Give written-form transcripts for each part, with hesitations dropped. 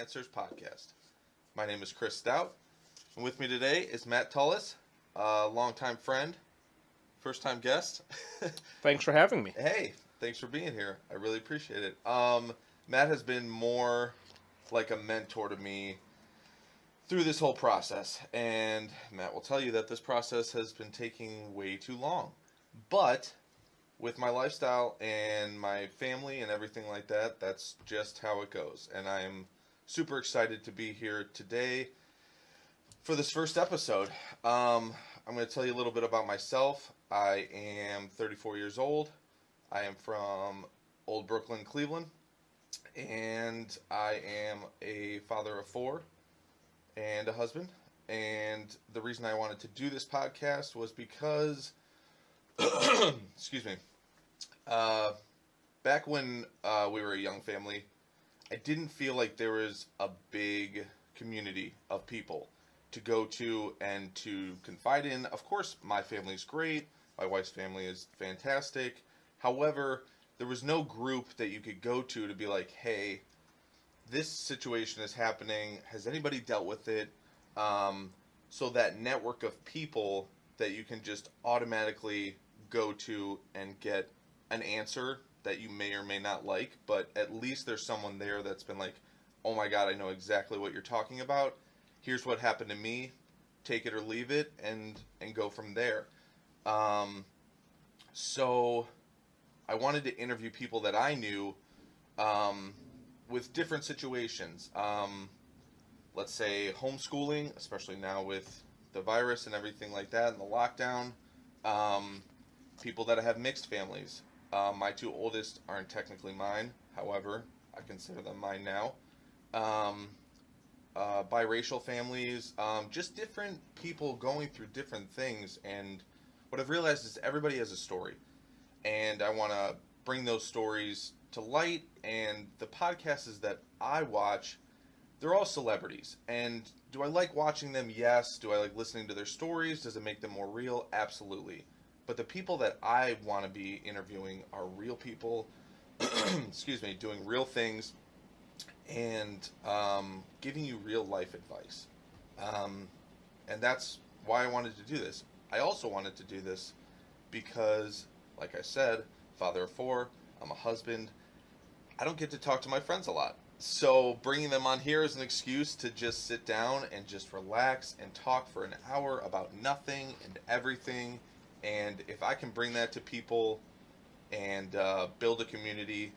Answers podcast. My name is Chris Stout, and with me today is Matt Tullos, a longtime friend, first-time guest. Thanks for having me. Hey, thanks for being here. I really appreciate it. Matt has been more like a mentor to me through this whole process, and Matt will tell you that this process has been taking way too long. But with my lifestyle and my family and everything like that, that's just how it goes. And I'm super excited to be here today for this first episode. I'm going to tell you a little bit about myself. I am 34 years old. I am from Old Brooklyn, Cleveland. And I am a father of 4 and a husband. And the reason I wanted to do this podcast was because excuse me. Back when we were a young family, I didn't feel like there was a big community of people to go to and to confide in. Of course, my family's great. My wife's family is fantastic. However, there was no group that you could go to be like, hey, this situation is happening. Has anybody dealt with it? So that network of people that you can just automatically go to and get an answer that you may or may not like, but at least there's someone there that's been like, oh my God, I know exactly what you're talking about. Here's what happened to me. Take it or leave it, and go from there. So I wanted to interview people that I knew with different situations. Let's say homeschooling, especially now with the virus and everything like that and the lockdown. People that have mixed families. My 2 oldest aren't technically mine. However, I consider them mine now. Biracial families. Just different people going through different things. And what I've realized is everybody has a story. And I want to bring those stories to light. And the podcasts that I watch, they're all celebrities. And do I like watching them? Yes. Do I like listening to their stories? Does it make them more real? Absolutely. But the people that I want to be interviewing are real people, excuse me, doing real things and giving you real life advice. And that's why I wanted to do this. I also wanted to do this because, like I said, father of 4, I'm a husband. I don't get to talk to my friends a lot. So bringing them on here is an excuse to just sit down and just relax and talk for an hour about nothing and everything. And if I can bring that to people and build a community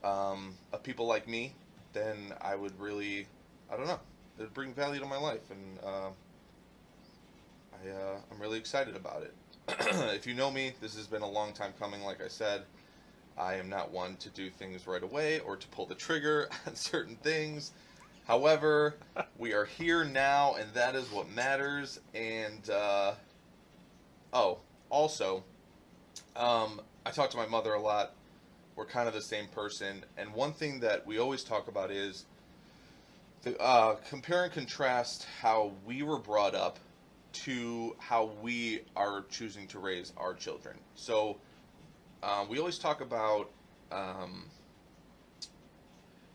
of people like me, then I would really, I don't know, it would bring value to my life. And I'm really excited about it. If you know me, this has been a long time coming, like I said. I am not one to do things right away or to pull the trigger on certain things. However, we are here now, and that is what matters. And, also, I talk to my mother a lot. We're kind of the same person. And one thing that we always talk about is compare and contrast how we were brought up to how we are choosing to raise our children. So we always talk about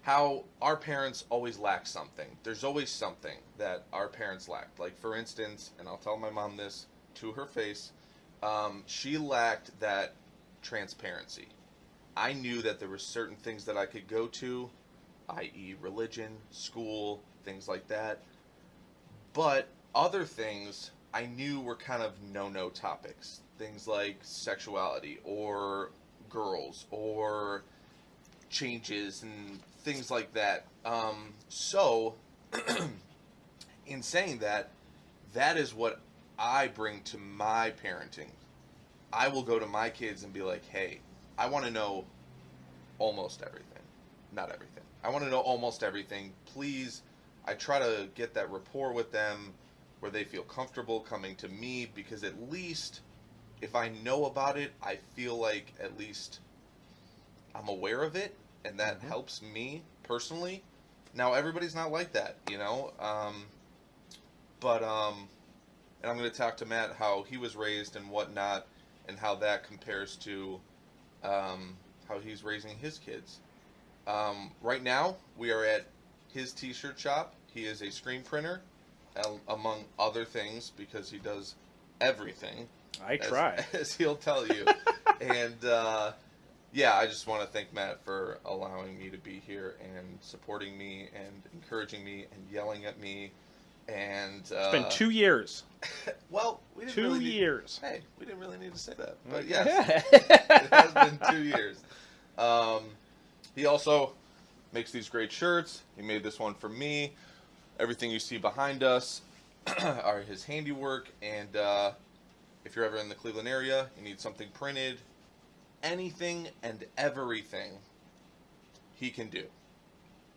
how our parents always lack something. There's always something that our parents lacked. Like, for instance, and I'll tell my mom this to her face, she lacked that transparency. I knew that there were certain things that I could go to, i.e. religion, school, things like that. But other things I knew were kind of no-no topics. Things like sexuality or girls or changes and things like that. So, in saying that, that is what I bring to my parenting. I will go to my kids and be like, hey, I want to know almost everything. Not everything. I want to know almost everything. Please, I try to get that rapport with them where they feel comfortable coming to me, because at least if I know about it, I feel like at least I'm aware of it, and that helps me personally. Now, everybody's not like that, you know? And I'm going to talk to Matt how he was raised and whatnot, and how that compares to how he's raising his kids. Right now, we are at his t-shirt shop. He is a screen printer, among other things, because he does everything. I try. As he'll tell you. And yeah, I just want to thank Matt for allowing me to be here and supporting me and encouraging me and yelling at me. And it's been 2 years. Well, we didn't 2 really years. Hey, we didn't really need to say that, but yes, Yeah. it has been 2 years. He also makes these great shirts. He made this one for me. Everything you see behind us are his handiwork. And if you're ever in the Cleveland area, you need something printed, anything and everything he can do.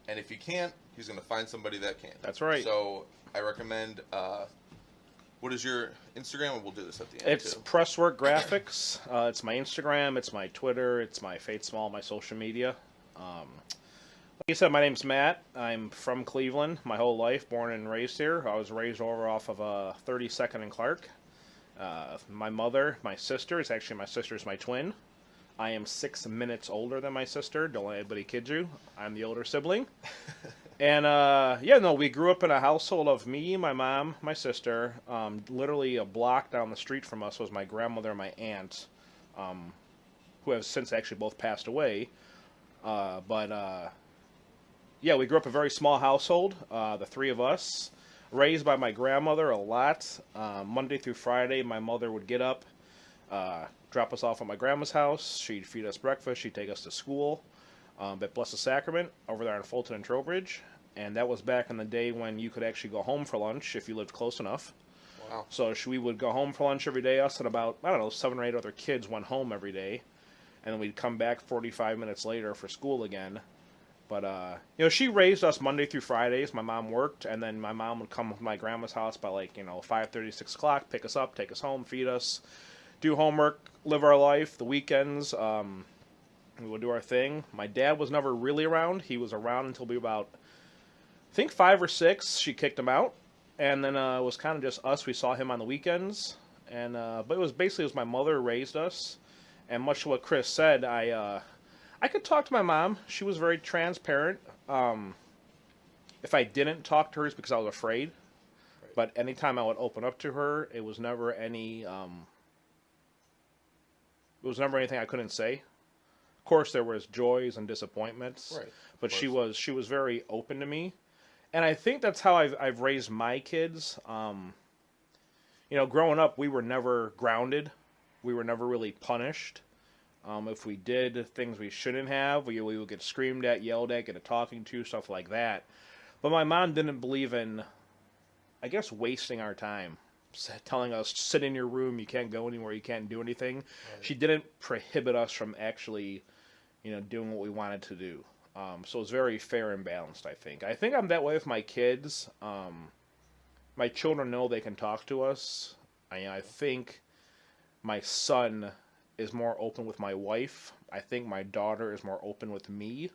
And if he can't, he's going to find somebody that can. That's right. So I recommend. What is your Instagram? And we'll do this at the end. It's too. Presswork Graphics. It's my Instagram. It's my Twitter. It's my Fate Small, my social media. Like you said, my name's Matt. I'm from Cleveland my whole life, born and raised here. I was raised over off of 32nd and Clark. My mother, my sister, my sister's my twin. I am 6 minutes older than my sister. Don't let anybody kid you. I'm the older sibling. And, we grew up in a household of me, my mom, my sister. Literally a block down the street from us was my grandmother and my aunt, who have since actually both passed away. We grew up a very small household, the three of us, raised by my grandmother a lot. Monday through Friday, my mother would get up, drop us off at my grandma's house. She'd feed us breakfast. She'd take us to school. At Blessed Sacrament over there in Fulton and Trowbridge, and that was back in the day when you could actually go home for lunch if you lived close enough. Wow. So we would go home for lunch every day. Us and about, 7 or 8 other kids went home every day, and then we'd come back 45 minutes later for school again. But, she raised us Monday through Fridays. My mom worked, and then my mom would come to my grandma's house by 5:30, 6 o'clock, pick us up, take us home, feed us, do homework, live our life. The weekends, we would do our thing. My dad was never really around. He was around until we were about, I think, 5 or 6. She kicked him out. And then it was kind of just us. We saw him on the weekends. But it was my mother who raised us. And much to what Chris said, I could talk to my mom. She was very transparent. If I didn't talk to her, it's because I was afraid. Right. But anytime I would open up to her, it was never anything I couldn't say. Of course, there was joys and disappointments, right, but she was very open to me, and I think that's how I've raised my kids. Growing up, we were never grounded, we were never really punished. If we did things we shouldn't have, we would get screamed at, yelled at, get a talking to, stuff like that. But my mom didn't believe in, I guess, wasting our time. Telling us, sit in your room, you can't go anywhere, you can't do anything. Right. She didn't prohibit us from actually, doing what we wanted to do. So it's very fair and balanced, I think. I think I'm that way with my kids. My children know they can talk to us. I think my son is more open with my wife. I think my daughter is more open with me.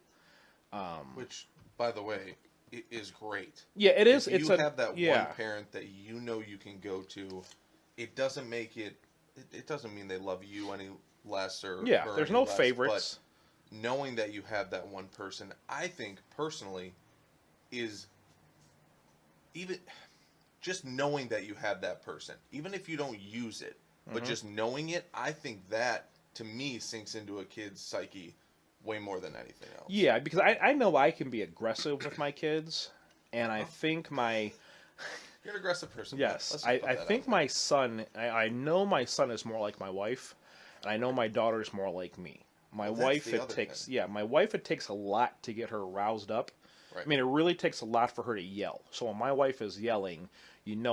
Which, by the way, it is great. Yeah, it is. If you have that one parent that you can go to, it doesn't make it. It doesn't mean they love you any less or there's no less, favorites. But knowing that you have that one person, I think personally, is even just knowing that you have that person, even if you don't use it, but just knowing it, I think that to me sinks into a kid's psyche way more than anything else. Yeah, because I know I can be aggressive with my kids, and I think my... You're an aggressive person. Yes, I think my son... I know my son is more like my wife, and I know my daughter is more like me. My wife, it takes a lot to get her roused up. Right. I mean, it really takes a lot for her to yell. So when my wife is yelling,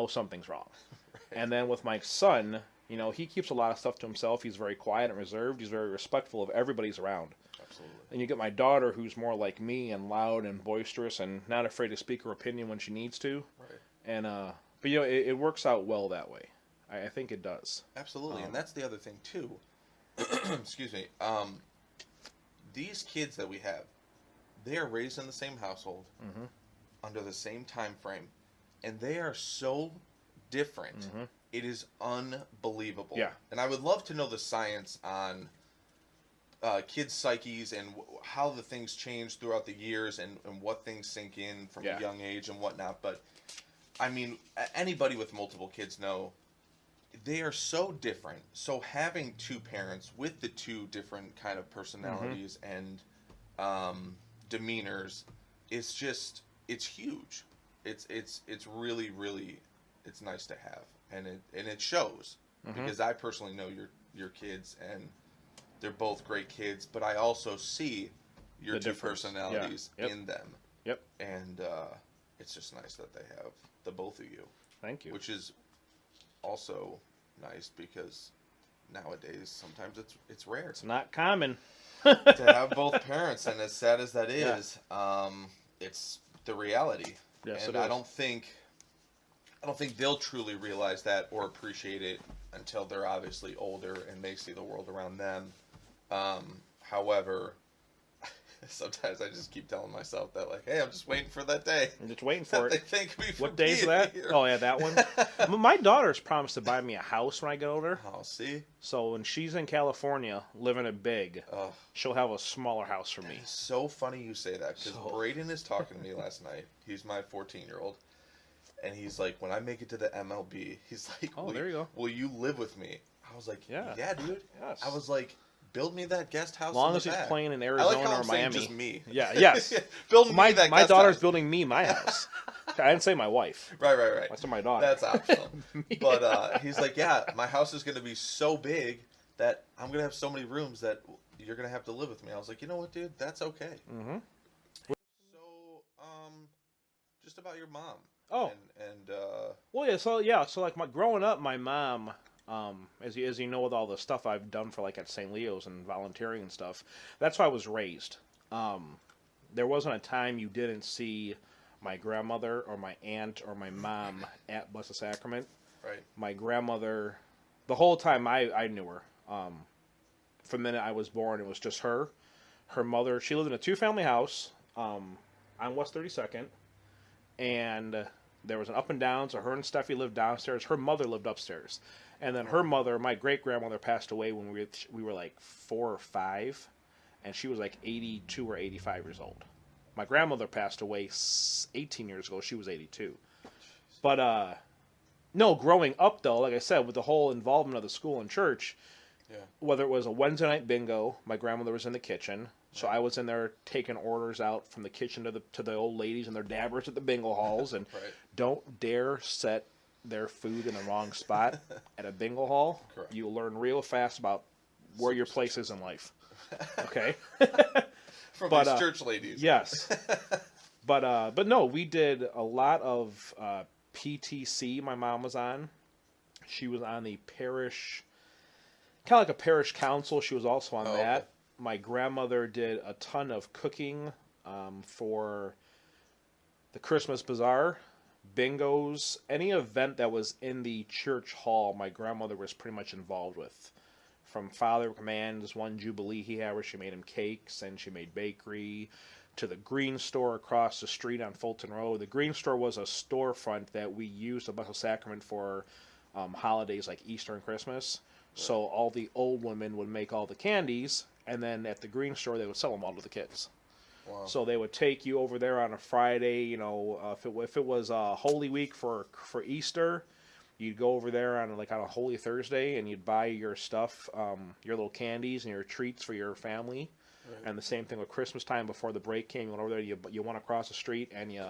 something's wrong. Right. And then with my son, he keeps a lot of stuff to himself. He's very quiet and reserved. He's very respectful of everybody's around. Absolutely. And you get my daughter, who's more like me and loud and boisterous and not afraid to speak her opinion when she needs to. Right. And but it works out well that way. I think it does. Absolutely, and that's the other thing too. Excuse me. These kids that we have, they are raised in the same household, under the same time frame, and they are so different. It is unbelievable. Yeah. And I would love to know the science on kids' psyches and how the things change throughout the years and what things sink in from a young age and whatnot. But I mean, anybody with multiple kids know they are so different. So having two parents with the two different kind of personalities and demeanors is just it's huge. It's really really it's nice to have, and it shows because I personally know your kids and they're both great kids, but I also see your The two difference. personalities Yep. in them. Yep. And it's just nice that they have the both of you. Thank you. Which is also nice because nowadays sometimes it's rare It's not common. to have both parents, and as sad as that is, it's the reality. Yes, and it is. I don't think they'll truly realize that or appreciate it until they're obviously older and they see the world around them. However, sometimes I just keep telling myself that, like, hey, I'm just waiting for that day. I'm just waiting for They it. thank me for What day is being that? here. Oh, yeah, that one. My daughter's promised to buy me a house when I get older. Oh, see? So when she's in California, living it big, Ugh. she'll have a smaller house for me. It's so funny you say that because So- Braden is talking to me last night. He's my 14-year-old. And he's like, when I make it to the MLB, he's like, Oh, there you go. Will you live with me? I was like, Yeah. dude. Yes. I was like, build me that guest house. As long in the as he's back. playing in I Arizona like how or I'm saying Miami. just me. Yeah, yes. Build me My that my guest daughter's house. building me my house. I didn't say my wife. Right. That's my daughter. That's optional. But he's like, yeah, my house is going to be so big that I'm going to have so many rooms that you're going to have to live with me. I was like, you know what, dude? That's okay. Mm-hmm. So, just about your mom. Oh. And Well, so like growing up, my mom, as you know, with all the stuff I've done for like at St. Leo's and volunteering and stuff, that's how I was raised. There wasn't a time you didn't see my grandmother or my aunt or my mom at Blessed Sacrament. right. My grandmother, the whole time I knew her. From the minute I was born, it was just her. Her mother, she lived in a two-family house on West 32nd, and there was an up and down, so her and Steffi lived downstairs. Her mother lived upstairs. And then her mother, my great-grandmother, passed away when we were like 4 or 5, and she was like 82 or 85 years old. My grandmother passed away 18 years ago. She was 82. But, no, growing up, though, like I said, with the whole involvement of the school and church, whether it was a Wednesday night bingo, my grandmother was in the kitchen. So I was in there taking orders out from the kitchen to the old ladies and their dabbers at the bingo halls, and Right. don't dare set their food in the wrong spot at a bingo hall. Correct. You'll learn real fast about where your place is in life. Okay? From But, these church ladies. Yes. But no, we did a lot of PTC my mom was on. She was on the parish, kind of like a parish council. She was also on that. Okay. My grandmother did a ton of cooking for the Christmas Bazaar, bingos, any event that was in the church hall, my grandmother was pretty much involved with. From Father Command's one Jubilee he had where she made him cakes and she made bakery, to the Green Store across the street on Fulton Road. The Green Store was a storefront that we used at Blessed Sacrament for holidays like Easter and Christmas. So all the old women would make all the candies, and then at the Green Store they would sell them all to the kids. Wow. So they would take you over there on a Friday, you know, if it was Holy Week for Easter, you'd go over there on a Holy Thursday and you'd buy your stuff, your little candies and your treats for your family. Right. And the same thing with Christmas time before the break came. You went over there, you went across the street and you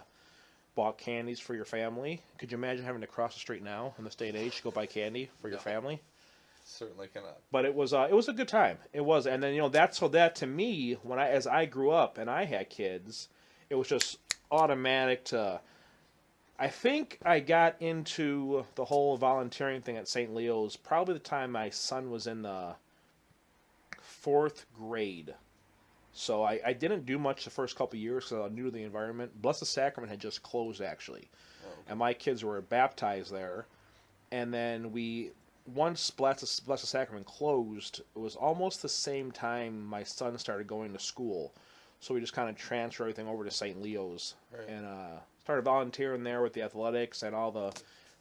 bought candies for your family. Could you imagine having to cross the street now in this day and age to go buy candy for your family? Certainly cannot. But it was a good time. It was, and then that to me, as I grew up and I had kids, it was just automatic to. I think I got into the whole volunteering thing at St. Leo's probably the time my son was in the 4th grade. So I didn't do much the first couple of years because I was new to the environment. Blessed Sacrament had just closed actually, and my kids were baptized there, and then once Blessed Sacrament closed, it was almost the same time my son started going to school. So we just kind of transferred everything over to St. Leo's. Right. And started volunteering there with the athletics and all the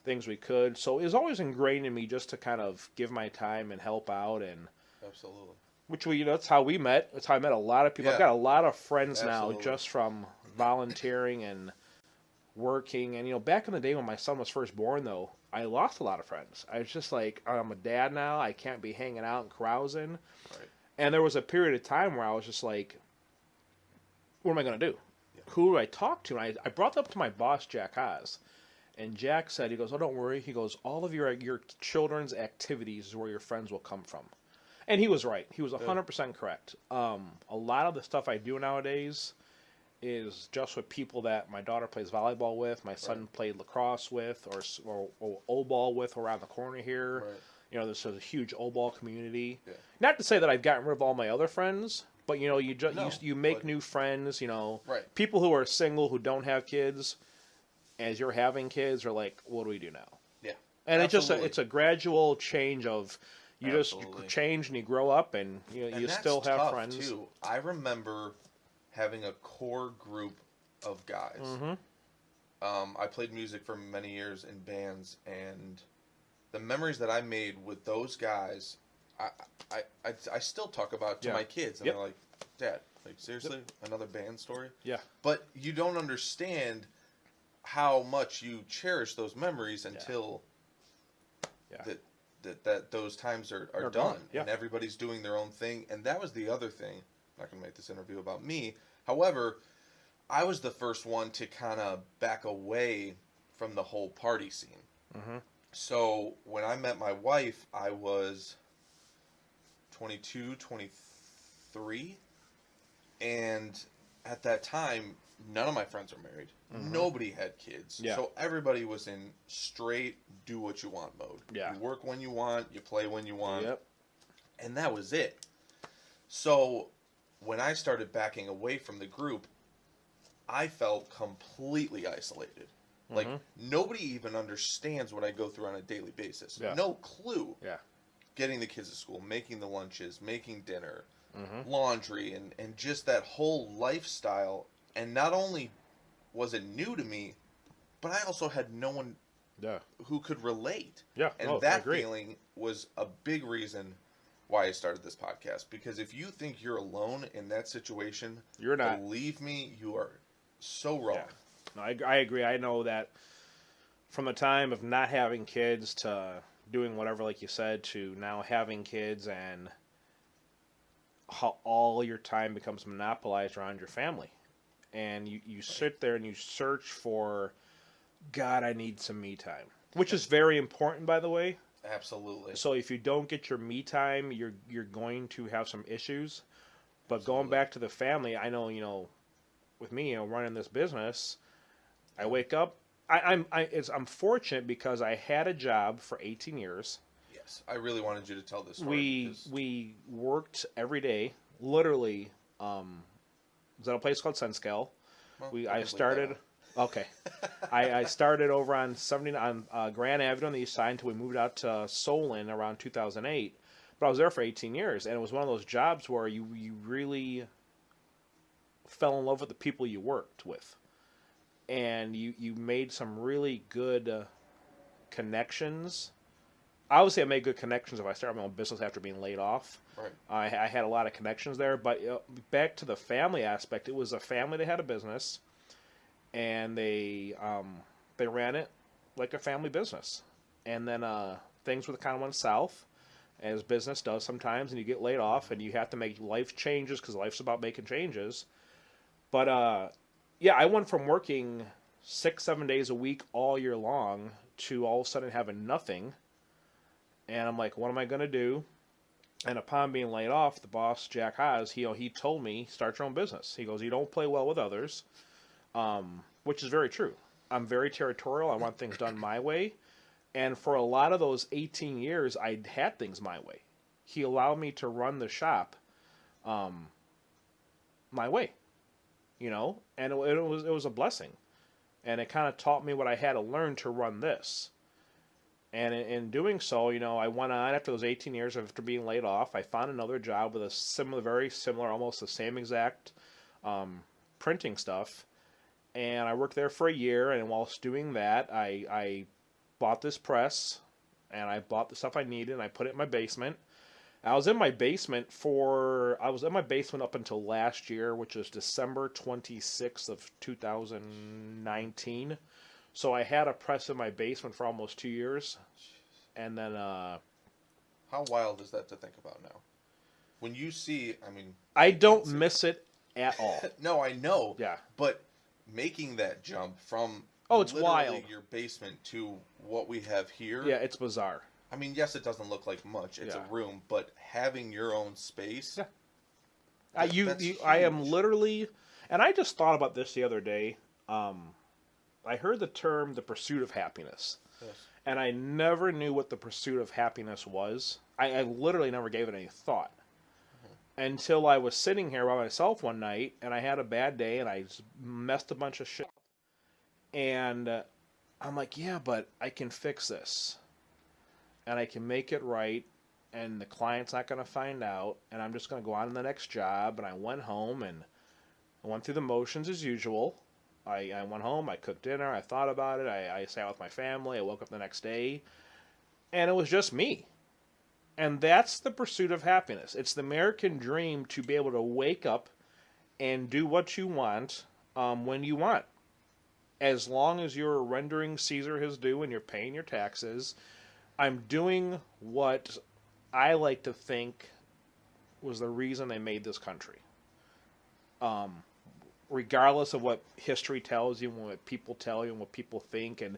things we could. So it was always ingrained in me just to kind of give my time and help out. And Absolutely. which that's how we met. That's how I met a lot of people. I've Yeah, got a lot of friends now absolutely. just from volunteering and working. And back in the day when my son was first born, though, I lost a lot of friends. I was just like, I'm a dad now. I can't be hanging out and carousing. Right. And there was a period of time where I was just like, what am I going to do? Yeah. Who do I talk to? And I brought that up to my boss, Jack Haas. And Jack said, he goes, oh, don't worry. He goes, all of your children's activities is where your friends will come from. And he was right. He was 100% correct. A lot of the stuff I do nowadays is just with people that my daughter plays volleyball with, my son played lacrosse with, or O-ball with around the corner here. Right. There's a huge O-ball community. Yeah. Not to say that I've gotten rid of all my other friends, but No, you make but- new friends. Right. People who are single who don't have kids, as you're having kids, are like, what do we do now? Yeah. And Absolutely. it's a gradual change of you Absolutely. just change and you grow up and And you that's still have tough, friends. too. I remember having a core group of guys. Mm-hmm. I played music for many years in bands, and the memories that I made with those guys, I still talk about to Yeah. my kids, and Yep. they're like, "Dad, like seriously, another band story?" Yeah. But you don't understand how much you cherish those memories until Yeah. that those times are They're done, gone, yeah. and everybody's doing their own thing. And that was the other thing. I'm not going to make this interview about me. However, I was the first one to kind of back away from the whole party scene. Mm-hmm. So when I met my wife, I was 22, 23, and at that time, none of my friends were married. Mhm. Nobody had kids. Yeah. So everybody was in straight do what you want mode. Yeah. You work when you want, you play when you want. Yep. And that was it. So when I started backing away from the group, I felt completely isolated. Like Mhm. nobody even understands what I go through on a daily basis. Yeah. No clue. Yeah. Getting the kids to school, making the lunches, making dinner, Mm-hmm. laundry, and just that whole lifestyle. And not only was it new to me, but I also had no one Yeah. who could relate. Yeah. And Oh, I that agree. feeling was a big reason why I started this podcast. Because if you think you're alone in that situation, You're not. believe me, you are so wrong. Yeah. No, I agree. I know that from the time of not having kids to doing whatever, like you said, to now having kids, and how all your time becomes monopolized around your family. And you sit there and you search for, God, I need some me time. Which is very important, by the way. Absolutely. So if you don't get your me time, you're going to have some issues. But Absolutely. going back to the family, I know, with me, running this business, I wake up. I'm fortunate because I had a job for 18 years. Yes, I really wanted you to tell this story. We worked every day, literally. Was at a place called Sunscale. Well, I can bleep that started. out. Okay, I started over on 79 on Grand Avenue on the east side until we moved out to Solon around 2008. But I was there for 18 years, and it was one of those jobs where you really fell in love with the people you worked with, and you made some really good connections. Obviously, I made good connections if I started my own business after being laid off. Right. I had a lot of connections there, but back to the family aspect, it was a family that had a business, and they ran it like a family business, and then things kind of went south, as business does sometimes, and you get laid off, and you have to make life changes because life's about making changes. But yeah, I went from working 6-7 days a week all year long to all of a sudden having nothing, and I'm like, what am I gonna do? And upon being laid off, the boss, Jack Haas, he told me, start your own business. He goes, you don't play well with others, which is very true. I'm very territorial. I want things done my way. And for a lot of those 18 years, I had things my way. He allowed me to run the shop my way, and it was a blessing. And it kind of taught me what I had to learn to run this. And in doing so, I went on after those 18 years after being laid off. I found another job with very similar, almost the same exact printing stuff. And I worked there for a year. And whilst doing that, I bought this press, and I bought the stuff I needed, and I put it in my basement. I was in my basement up until last year, which is December 26th of 2019. So I had a press in my basement for almost 2 years, and then How wild is that to think about now? When you see, I mean, I I can't don't see. miss it at all. No, I know. Yeah. But making that jump from Oh, it's literally wild. your basement to what we have here. Yeah, it's bizarre. I mean, yes, it doesn't look like much. It's Yeah. a room, but having your own space. Yeah. That's I am huge. literally, and I just thought about this the other day. I heard the term the pursuit of happiness, Yes. and I never knew what the pursuit of happiness was. I literally never gave it any thought until I was sitting here by myself one night, and I had a bad day, and I just messed a bunch of shit up. And I'm like, yeah, but I can fix this, and I can make it right, and the client's not going to find out, and I'm just going to go on to the next job. And I went home, and I went through the motions as usual. I went home, I cooked dinner, I thought about it, I sat with my family, I woke up the next day, and it was just me. And that's the pursuit of happiness. It's the American dream to be able to wake up and do what you want when you want. As long as you're rendering Caesar his due and you're paying your taxes, I'm doing what I like to think was the reason they made this country. Regardless of what history tells you, and what people tell you, and what people think, and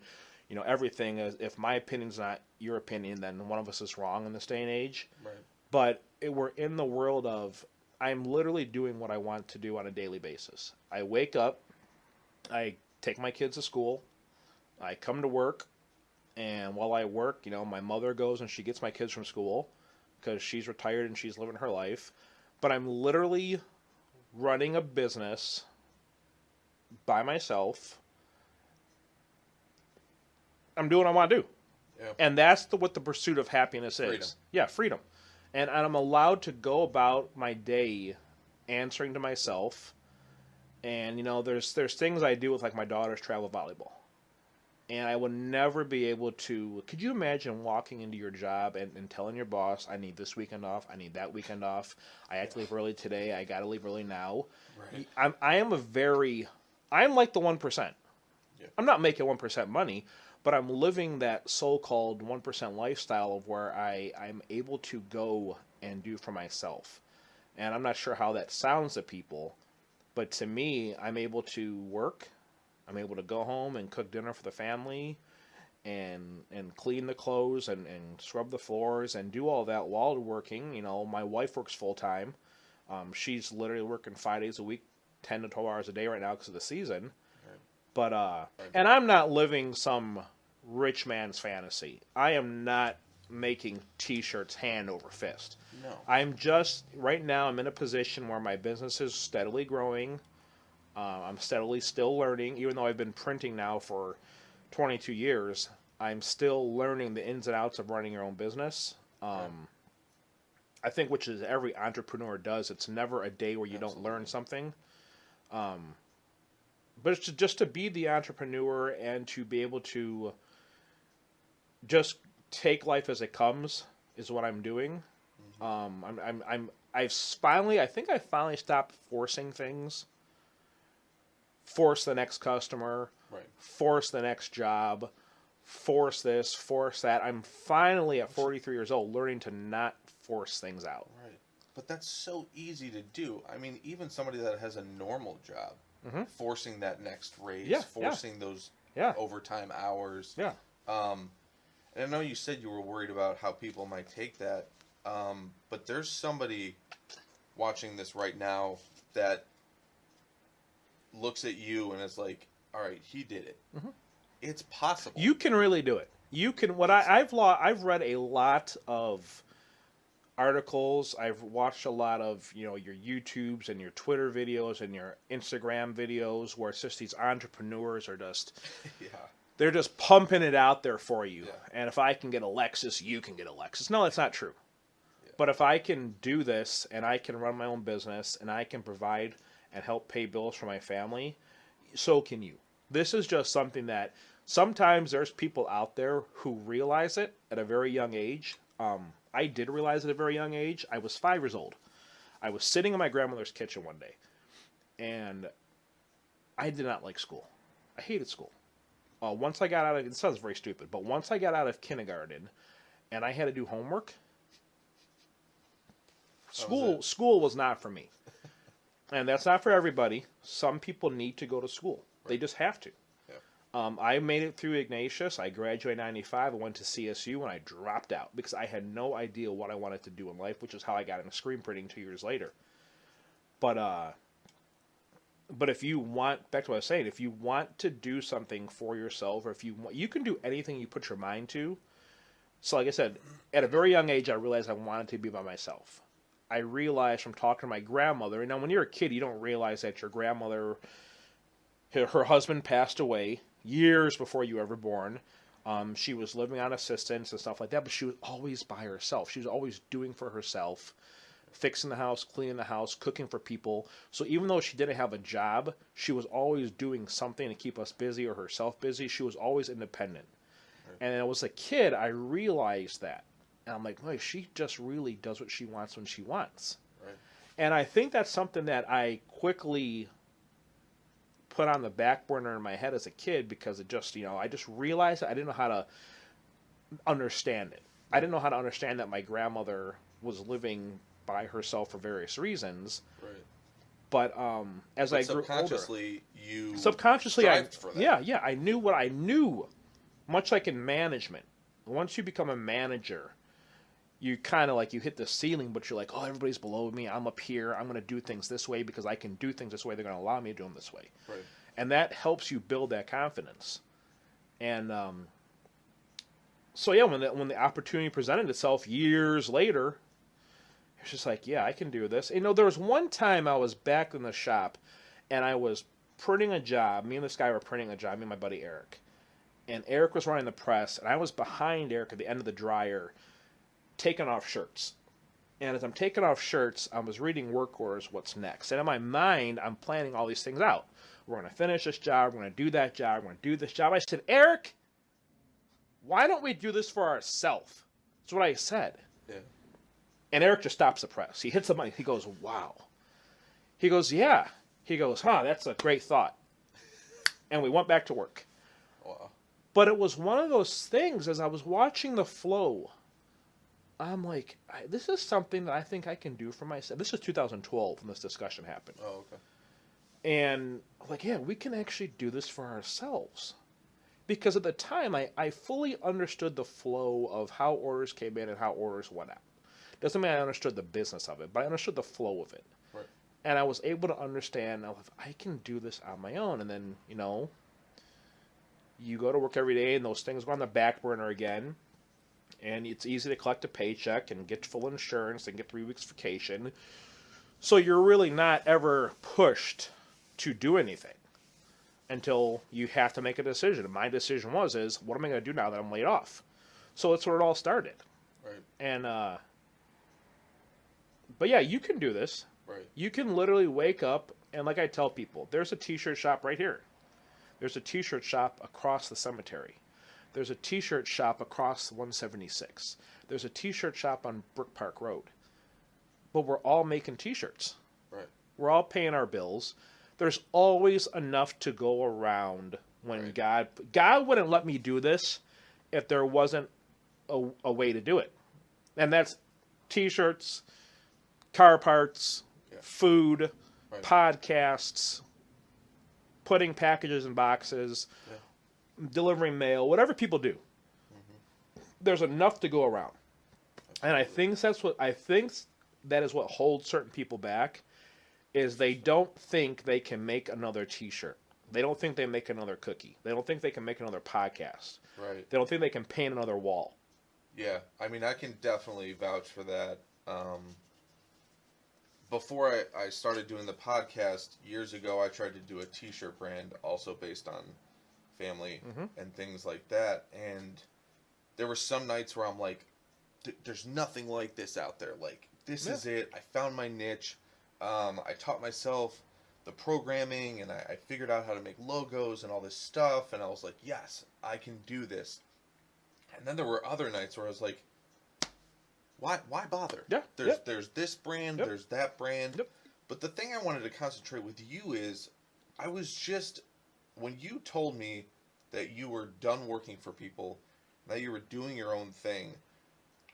everything is, if my opinion's not your opinion, then one of us is wrong in this day and age. Right. But we're in the world of, I'm literally doing what I want to do on a daily basis. I wake up, I take my kids to school, I come to work, and while I work, my mother goes and she gets my kids from school because she's retired and she's living her life. But I'm literally running a business by myself. I'm doing what I want to do. Yeah. And that's what the pursuit of happiness is. Freedom. Yeah, freedom. And I'm allowed to go about my day answering to myself. And there's things I do with, like, my daughter's travel volleyball. And I would never be able to. Could you imagine walking into your job and telling your boss, I need this weekend off, I need that weekend off, I have to leave early today, I got to leave early now. Right. I'm like the 1%. Yeah. I'm not making 1% money, but I'm living that so-called 1% lifestyle of where I'm able to go and do for myself. And I'm not sure how that sounds to people, but to me, I'm able to work. I'm able to go home and cook dinner for the family and clean the clothes and scrub the floors and do all that while working. My wife works full-time. She's literally working 5 days a week, 10 to 12 hours a day right now because of the season. But and I'm not living some rich man's fantasy. I am not making t-shirts hand over fist. No. I'm just right now I'm in a position where my business is steadily growing. I'm steadily still learning, even though I've been printing now for 22 years. I'm still learning the ins and outs of running your own business. I think, which is every entrepreneur does. It's never a day where you don't learn something. But it's just to be the entrepreneur and to be able to just take life as it comes is what I'm doing. I think I finally stopped forcing things. Force the next customer. Right. Force the next job. Force this. Force that. I'm finally at 43 years old learning to not force things out. Right. But that's so easy to do. I mean, even somebody that has a normal job, forcing that next raise, forcing those overtime hours. Yeah. And I know you said you were worried about how people might take that, but there's somebody watching this right now that looks at you and is like, all right, he did it. It's possible. You can really do it. You can. I've read a lot of articles. I've watched a lot of your YouTubes and your Twitter videos and your Instagram videos where it's just these entrepreneurs are just they're just pumping it out there for you. Yeah. And if I can get a Lexus, you can get a Lexus. No, that's not true. Yeah. But if I can do this and I can run my own business and I can provide and help pay bills for my family, so can you. This is just something that sometimes there's people out there who realize it at a very young age. I did realize at a very young age. I was 5 years old. I was sitting in my grandmother's kitchen one day, and I did not like school. I hated school. Once I got out of, it sounds very stupid, but once I got out of kindergarten and I had to do homework, school was not for me. And that's not for everybody. Some people need to go to school. Right. They just have to. Yeah. I made it through Ignatius. I graduated in 95. I went to CSU, and I dropped out because I had no idea what I wanted to do in life, which is how I got into screen printing 2 years later. But if you want, back to what I was saying, if you want to do something for yourself, or if you want, you can do anything you put your mind to. So like I said, at a very young age, I realized I wanted to be by myself. I realized from talking to my grandmother, and now when you're a kid, you don't realize that your grandmother, her husband passed away years before you were ever born. She was living on assistance and stuff like that, but she was always by herself. She was always doing for herself, fixing the house, cleaning the house, cooking for people. So even though she didn't have a job, she was always doing something to keep us busy or herself busy. She was always independent. Right. And as a kid, I realized that. And I'm like, she just really does what she wants when she wants. Right. And I think that's something that I quickly put on the back burner in my head as a kid because it just, I just realized I didn't know how to understand it. I didn't know how to understand that my grandmother was living by herself for various reasons. Right. But as I grew older, subconsciously, for that. Yeah, I knew what I knew. Much like in management, once you become a manager, you kind of you hit the ceiling, but you're like, oh, everybody's below me. I'm up here. I'm going to do things this way because I can do things this way. They're going to allow me to do them this way. Right. And that helps you build that confidence. And so yeah, when the opportunity presented itself years later, it's just like, yeah, I can do this. There was one time I was back in the shop, and I was printing a job. Me and this guy were printing a job, me and my buddy Eric. And Eric was running the press, and I was behind Eric at the end of the dryer, taking off shirts. And as I'm taking off shirts, I was reading work orders, what's next. And in my mind, I'm planning all these things out. We're going to finish this job. We're going to do that job. We're going to do this job. I said, Eric, why don't we do this for ourselves? That's what I said. Yeah. And Eric just stops the press. He hits the mic. He goes, wow. He goes, yeah. He goes, that's a great thought. And we went back to work. Wow. But it was one of those things, as I was watching the flow, I'm like, this is something that I think I can do for myself. This is 2012 when this discussion happened. Oh, okay. And I'm like, yeah, we can actually do this for ourselves. Because at the time, I fully understood the flow of how orders came in and how orders went out. Doesn't mean I understood the business of it, but I understood the flow of it. Right. And I was able to understand, I can do this on my own. And then, you go to work every day and those things go on the back burner again. And it's easy to collect a paycheck and get full insurance and get 3 weeks vacation. So you're really not ever pushed to do anything until you have to make a decision. And my decision is what am I going to do now that I'm laid off? So that's where it all started. Right. And, but yeah, you can do this. Right. You can literally wake up and like I tell people, there's a t-shirt shop right here. There's a t-shirt shop across the cemetery. There's a t-shirt shop across 176. There's a t-shirt shop on Brook Park Road. But we're all making t-shirts. Right. We're all paying our bills. There's always enough to go around when right. God wouldn't let me do this if there wasn't a way to do it. And that's t-shirts, car parts, food, right. podcasts, putting packages in boxes, delivering mail, whatever people do. Mm-hmm. There's enough to go around. Absolutely. And I think that is what holds certain people back is they don't think they can make another t-shirt. They don't think they make another cookie. They don't think they can make another podcast. Right. They don't think they can paint another wall. Yeah, I mean, I can definitely vouch for that. Before I started doing the podcast, years ago, I tried to do a t-shirt brand also based on family mm-hmm. and things like that. And there were some nights where I'm like, there's nothing like this out there. Like, this is it. I found my niche. I taught myself the programming, and I figured out how to make logos and all this stuff. And I was like, yes, I can do this. And then there were other nights where I was like, why bother? Yeah. There's this brand, Yep. there's that brand. Yep. But the thing I wanted to concentrate with you is, I was just, when you told me that you were done working for people, that you were doing your own thing,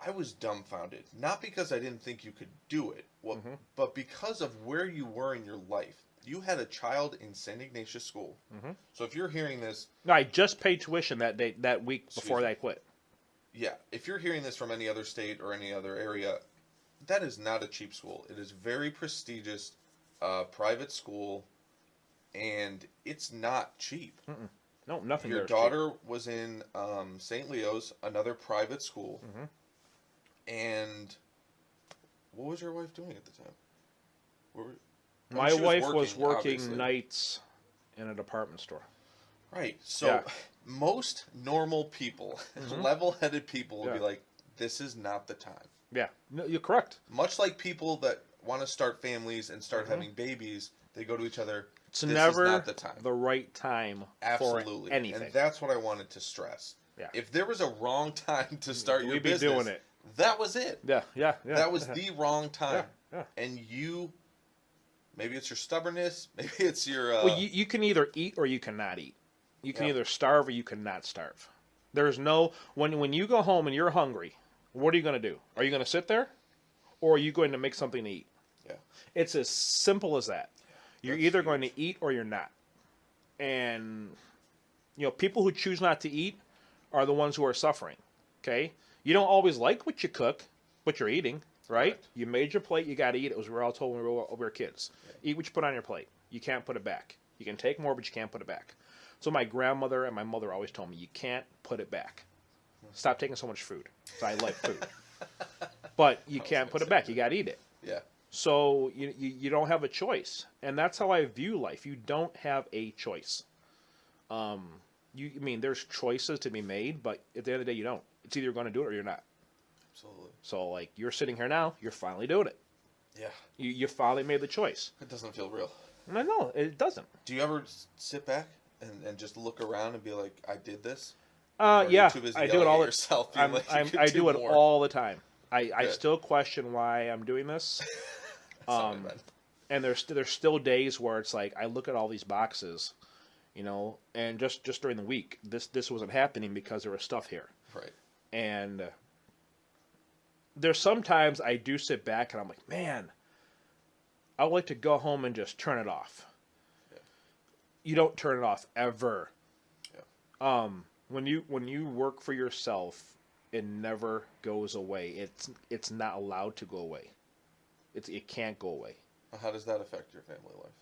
I was dumbfounded. Not because I didn't think you could do it, but because of where you were in your life. You had a child in St. Ignatius School. So if you're hearing this... No, I just paid tuition that week before I quit. Yeah, if you're hearing this from any other state or any other area, that is not a cheap school. It is very prestigious, private school, and it's not cheap. No, nothing. Your daughter was in St. Leo's, another private school, and what was your wife doing at the time? My wife was working obviously. nights in a department store. Right. So most normal people, level-headed people, will be like, "This is not the time." Yeah, no, you're correct. Much like people that want to start families and start having babies, they go to each other. It's this never is not the time. the right time Absolutely. for anything. And that's what I wanted to stress. Yeah. If there was a wrong time to start your We'd be business, doing it. that was it. Yeah. That was the wrong time. Yeah. And you, maybe it's your stubbornness, maybe it's your... Well, you can either eat or you cannot eat. You can either starve or you cannot starve. There's no... When you go home and you're hungry, what are you going to do? Are you going to sit there? Or are you going to make something to eat? Yeah. It's as simple as that. You're either going to eat or you're not. And, people who choose not to eat are the ones who are suffering. Okay? You don't always like what you cook, but you're eating, right? Correct. You made your plate, you got to eat it. It was what we were all told when we were kids. Yeah. Eat what you put on your plate. You can't put it back. You can take more, but you can't put it back. So my grandmother and my mother always told me, you can't put it back. Stop taking so much food. So I like food. But you can't put it back. You got to eat it. Yeah. So you don't have a choice. And that's how I view life. You don't have a choice. There's choices to be made, but at the end of the day, you don't. It's either you're going to do it or you're not. Absolutely. So, like, you're sitting here now, you're finally doing it. Yeah. You finally made the choice. It doesn't feel real. No, it doesn't. Do you ever sit back and just look around and be like, I did this? Yeah, I do it all the time. I do it more? all the time. I still question why I'm doing this. And there's still days where it's like I look at all these boxes, and just during the week, this wasn't happening because there was stuff here. Right. And there's sometimes I do sit back and I'm like, man, I would like to go home and just turn it off. Yeah. You don't turn it off ever. Yeah. When you work for yourself, it never goes away. It's not allowed to go away. It can't go away. How does that affect your family life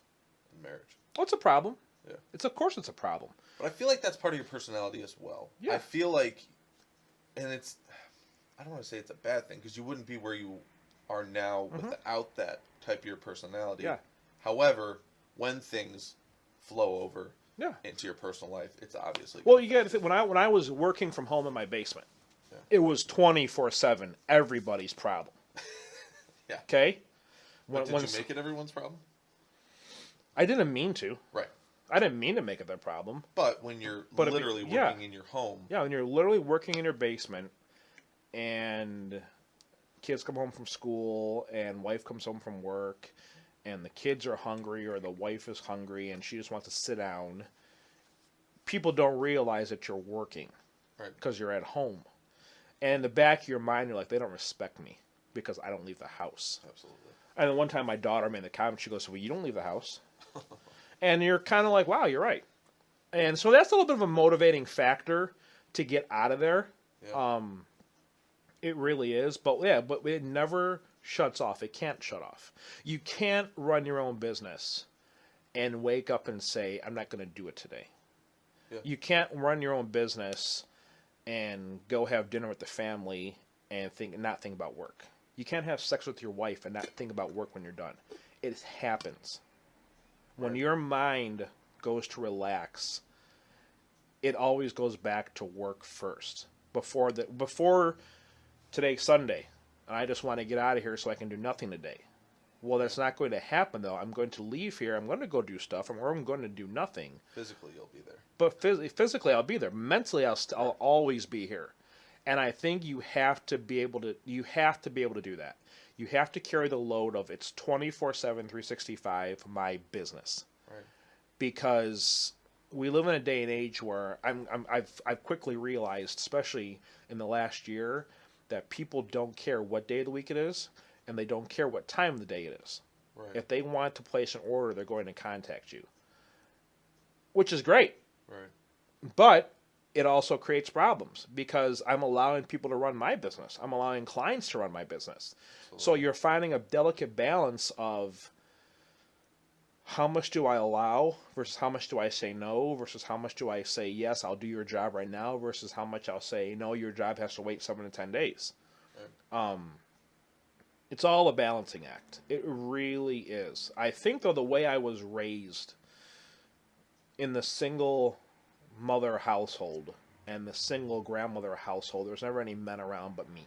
and marriage? Well, it's a problem. Yeah. Of course it's a problem. But I feel like that's part of your personality as well. Yeah. I feel like, and I don't want to say it's a bad thing, because you wouldn't be where you are now without that type of your personality. Yeah. However, when things flow over into your personal life, it's obviously... Well, you got to think, when I was working from home in my basement, it was 24/7 everybody's problem. Yeah. Okay? Did you make it everyone's problem? I didn't mean to. Right. I didn't mean to make it their problem. But when you're literally working in your home... Yeah, when you're literally working in your basement, and kids come home from school, and wife comes home from work, and the kids are hungry, or the wife is hungry, and she just wants to sit down, people don't realize that you're working. Right. Because you're at home. And in the back of your mind, you're like, they don't respect me because I don't leave the house. Absolutely. And then one time my daughter made the comment, she goes, well, you don't leave the house. And you're kind of like, wow, you're right. And so that's a little bit of a motivating factor to get out of there. Yeah. It really is. But it never shuts off. It can't shut off. You can't run your own business and wake up and say, I'm not going to do it today. Yeah. You can't run your own business and go have dinner with the family and not think about work. You can't have sex with your wife and not think about work when you're done. It happens. When your mind goes to relax, it always goes back to work first. Before today's Sunday, and I just want to get out of here so I can do nothing today. Well, that's not going to happen, though. I'm going to leave here. I'm going to go do stuff, or I'm going to do nothing. Physically, you'll be there. But physically, I'll be there. Mentally, I'll always be here. And I think you have to be able to do that. You have to carry the load of it's 24/7, 365 my business. Right. Because we live in a day and age where I've quickly realized, especially in the last year, that people don't care what day of the week it is, and they don't care what time of the day it is. Right. If they want to place an order, they're going to contact you, which is great. Right. But it also creates problems because I'm allowing people to run my business. I'm allowing clients to run my business. Absolutely. So you're finding a delicate balance of how much do I allow versus how much do I say no versus how much do I say yes, I'll do your job right now versus how much I'll say no, your job has to wait 7 to 10 days. Right. It's all a balancing act. It really is. I think though the way I was raised in the single mother household and the single grandmother household, there's never any men around but me,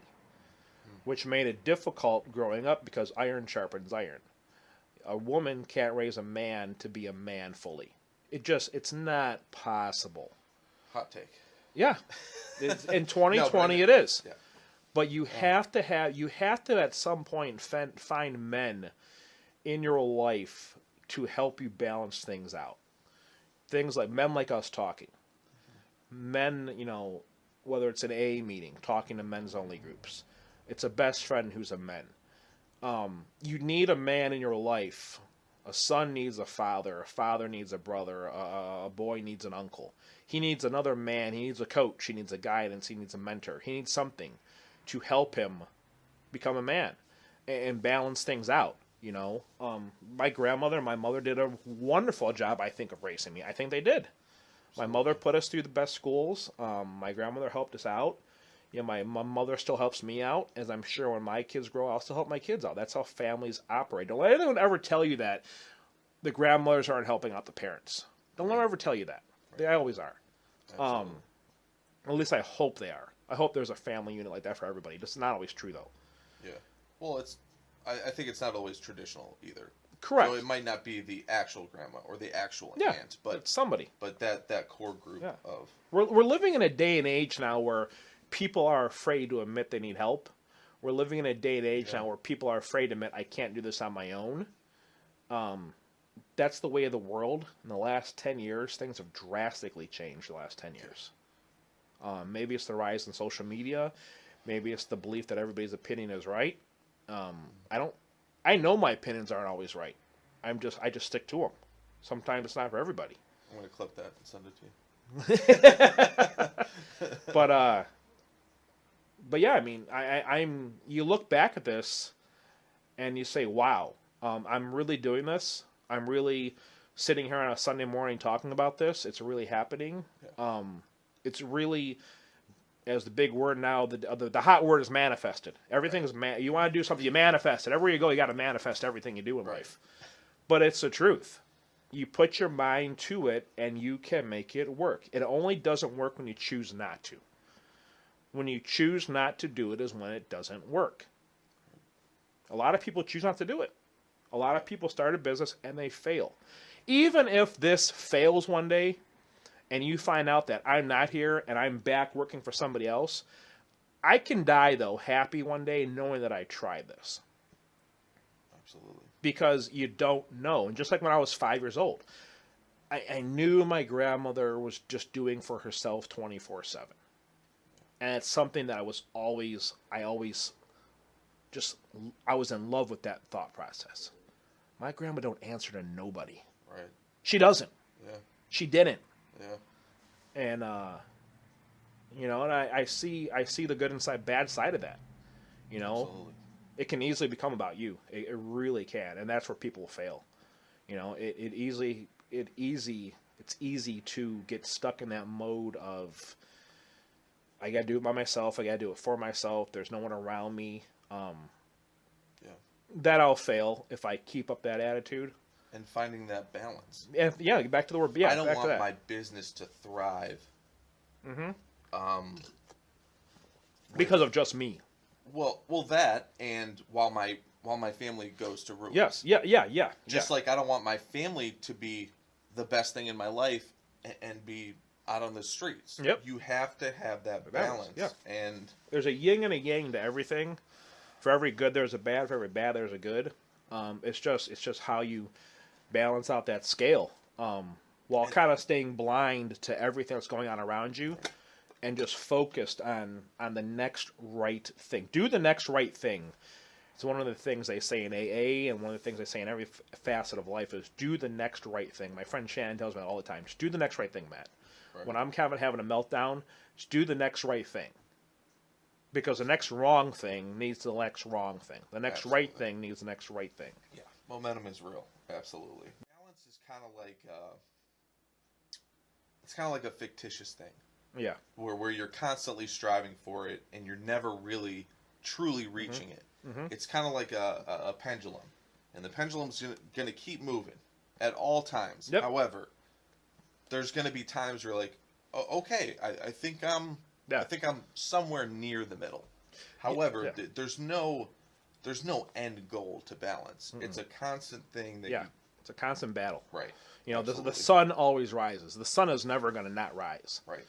which made it difficult growing up because iron sharpens iron. A woman can't raise a man to be a man fully. It's not possible. Hot take. Yeah. In 2020 No, it is. Yeah. But you have to at some point find men in your life to help you balance things out. Things like men like us talking. Men, whether it's an AA meeting, talking to men's only groups. It's a best friend who's a man. You need a man in your life. A son needs a father needs a brother, a boy needs an uncle. He needs another man, he needs a coach, he needs a guidance, he needs a mentor. He needs something to help him become a man and balance things out, My grandmother and my mother did a wonderful job, I think, of raising me. I think they did. My mother put us through the best schools. My grandmother helped us out. My mother still helps me out, as I'm sure when my kids grow, I'll still help my kids out. That's how families operate. Don't let anyone ever tell you that the grandmothers aren't helping out the parents. Don't let them ever tell you that. They always are. At least I hope they are. I hope there's a family unit like that for everybody. That's not always true, though. Yeah. Well, I think it's not always traditional either. Correct. So it might not be the actual grandma or the actual aunt, but it's somebody. But that core group of. We're living in a day and age now where people are afraid to admit they need help. We're living in a day and age now where people are afraid to admit I can't do this on my own. That's the way of the world. In the last 10 years, things have drastically changed the last 10 years. Maybe it's the rise in social media. Maybe it's the belief that everybody's opinion is right. I know my opinions aren't always right. I just stick to them. Sometimes it's not for everybody. I'm going to clip that and send it to you. But yeah, I mean, I'm. You look back at this, and you say, "Wow, I'm really doing this. I'm really sitting here on a Sunday morning talking about this. It's really happening. Yeah. It's really, as the big word now, the hot word is manifested. Everything is you want to do something, you manifest it. Everywhere you go, you got to manifest everything you do in life. But it's the truth. You put your mind to it, and you can make it work. It only doesn't work when you choose not to. When you choose not to do it is when it doesn't work. A lot of people choose not to do it. A lot of people start a business and they fail. Even if this fails one day and you find out that I'm not here and I'm back working for somebody else, I can die, though, happy one day knowing that I tried this. Absolutely. Because you don't know. And just like when I was 5 years old, I knew my grandmother was just doing for herself 24/7. And it's something that I was in love with that thought process. My grandma don't answer to nobody. Right. She doesn't. Yeah. She didn't. Yeah. And and I see the good and bad side of that. Absolutely. It can easily become about you. It really can, and that's where people fail. It's easy to get stuck in that mode of I got to do it by myself. I got to do it for myself. There's no one around me. That I'll fail if I keep up that attitude. And finding that balance. Yeah, back to the word. Yeah, I don't want my business to thrive. Mm-hmm. Because of just me. Well, that, and while my family goes to ruin. Yes, yeah. Just like I don't want my family to be the best thing in my life and be out on the streets. Yep. You have to have that Balance, balance. yeah. And There's a yin and a yang to everything. For every good, there's a bad. For every bad, there's a good. It's just how you balance out that scale, while kind of staying blind to everything that's going on around you, and just focused on the next right thing. Do the next right thing. It's one of the things they say in AA, and one of the things they say in every facet of life is do the next right thing. My friend Shannon tells me that all the time. Just do the next right thing, Matt. right. When I'm having a meltdown, just do the next right thing. Because the next wrong thing needs the next wrong thing. The next Absolutely. right thing needs the next right thing. Yeah, momentum is real. Absolutely. Balance is kind of like it's kind of like a fictitious thing Yeah. where you're constantly striving for it and you're never really truly reaching it. Mhm. It's kind of like a pendulum, and the pendulum's going to keep moving at all times. Yep. However, there's going to be times where you're like, oh, okay, I think I'm Yeah. I think I'm somewhere near the middle. However, Yeah. there's no end goal to balance. Mm-mm. It's a constant thing that Yeah. It's a constant battle. right. You know, the Absolutely. sun always rises. The sun is never going to not rise. Right.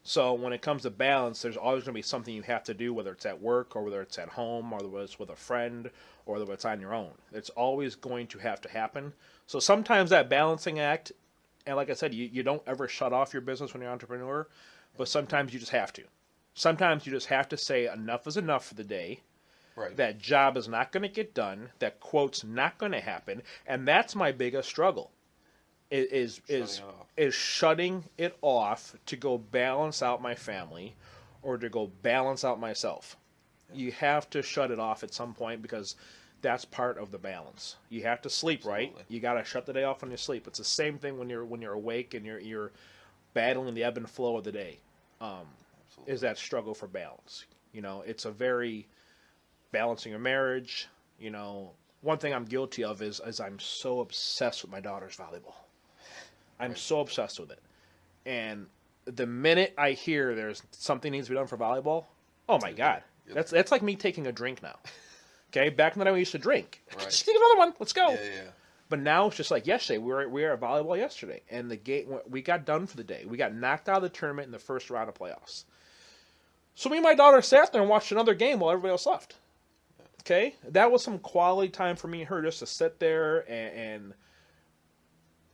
So when it comes to balance, there's always going to be something you have to do, whether it's at work or whether it's at home or whether it's with a friend or whether it's on your own. It's always going to have to happen. So sometimes that balancing act, and like I said, you don't ever shut off your business when you're an entrepreneur, but sometimes you just have to. Sometimes you just have to say enough is enough for the day. Right. That job is not going to get done. That quote's not going to happen, and that's my biggest struggle. Is shutting it off to go balance out my family, or to go balance out myself. Yeah. You have to shut it off at some point because that's part of the balance. You have to sleep, right? Absolutely. You got to shut the day off when you sleep. It's the same thing when you're awake and you're battling the ebb and flow of the day. Absolutely. Is that struggle for balance? You know, it's a very balancing your marriage. You know, one thing I'm guilty of is I'm so obsessed with my daughter's volleyball. I'm Right. so obsessed with it. And the minute I hear there's something needs to be done for volleyball, oh my God. Yep. That's like me taking a drink now. Okay, back in the day we used to drink. Right. Just take another one. Let's go. Yeah. But now it's just like yesterday. We were at volleyball yesterday, and the game we got done for the day. We got knocked out of the tournament in the first round of playoffs. So me and my daughter sat there and watched another game while everybody else left. Okay, that was some quality time for me and her just to sit there and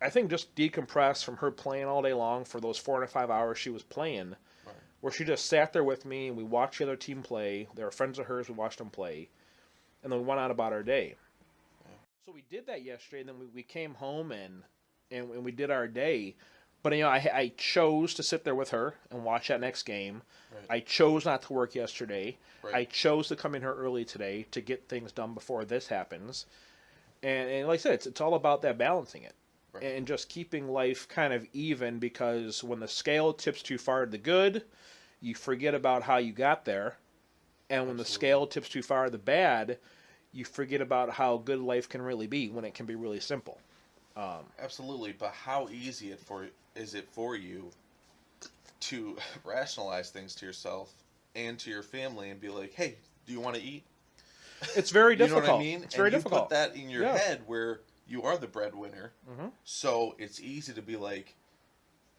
I think just decompress from her playing all day long for those 4 to 5 hours she was playing, Right. where she just sat there with me and we watched the other team play. They were friends of hers. We watched them play, and then we went on about our day. Yeah. So we did that yesterday, and then we came home and we did our day. But, you know, I chose to sit there with her and watch that next game. Right. I chose not to work yesterday. Right. I chose to come in here early today to get things done before this happens. And like I said, it's all about that balancing it. Right. And just keeping life kind of even, because when the scale tips too far to the good, you forget about how you got there. And when the Absolutely. scale tips too far to the bad, you forget about how good life can really be when it can be really simple. Absolutely, but how easy is it for you to rationalize things to yourself and to your family and be like, "Hey, do you want to eat?" It's very You difficult. know what I mean? It's very and you difficult. put that in your Yeah. head where you are the breadwinner, Mhm. so it's easy to be like,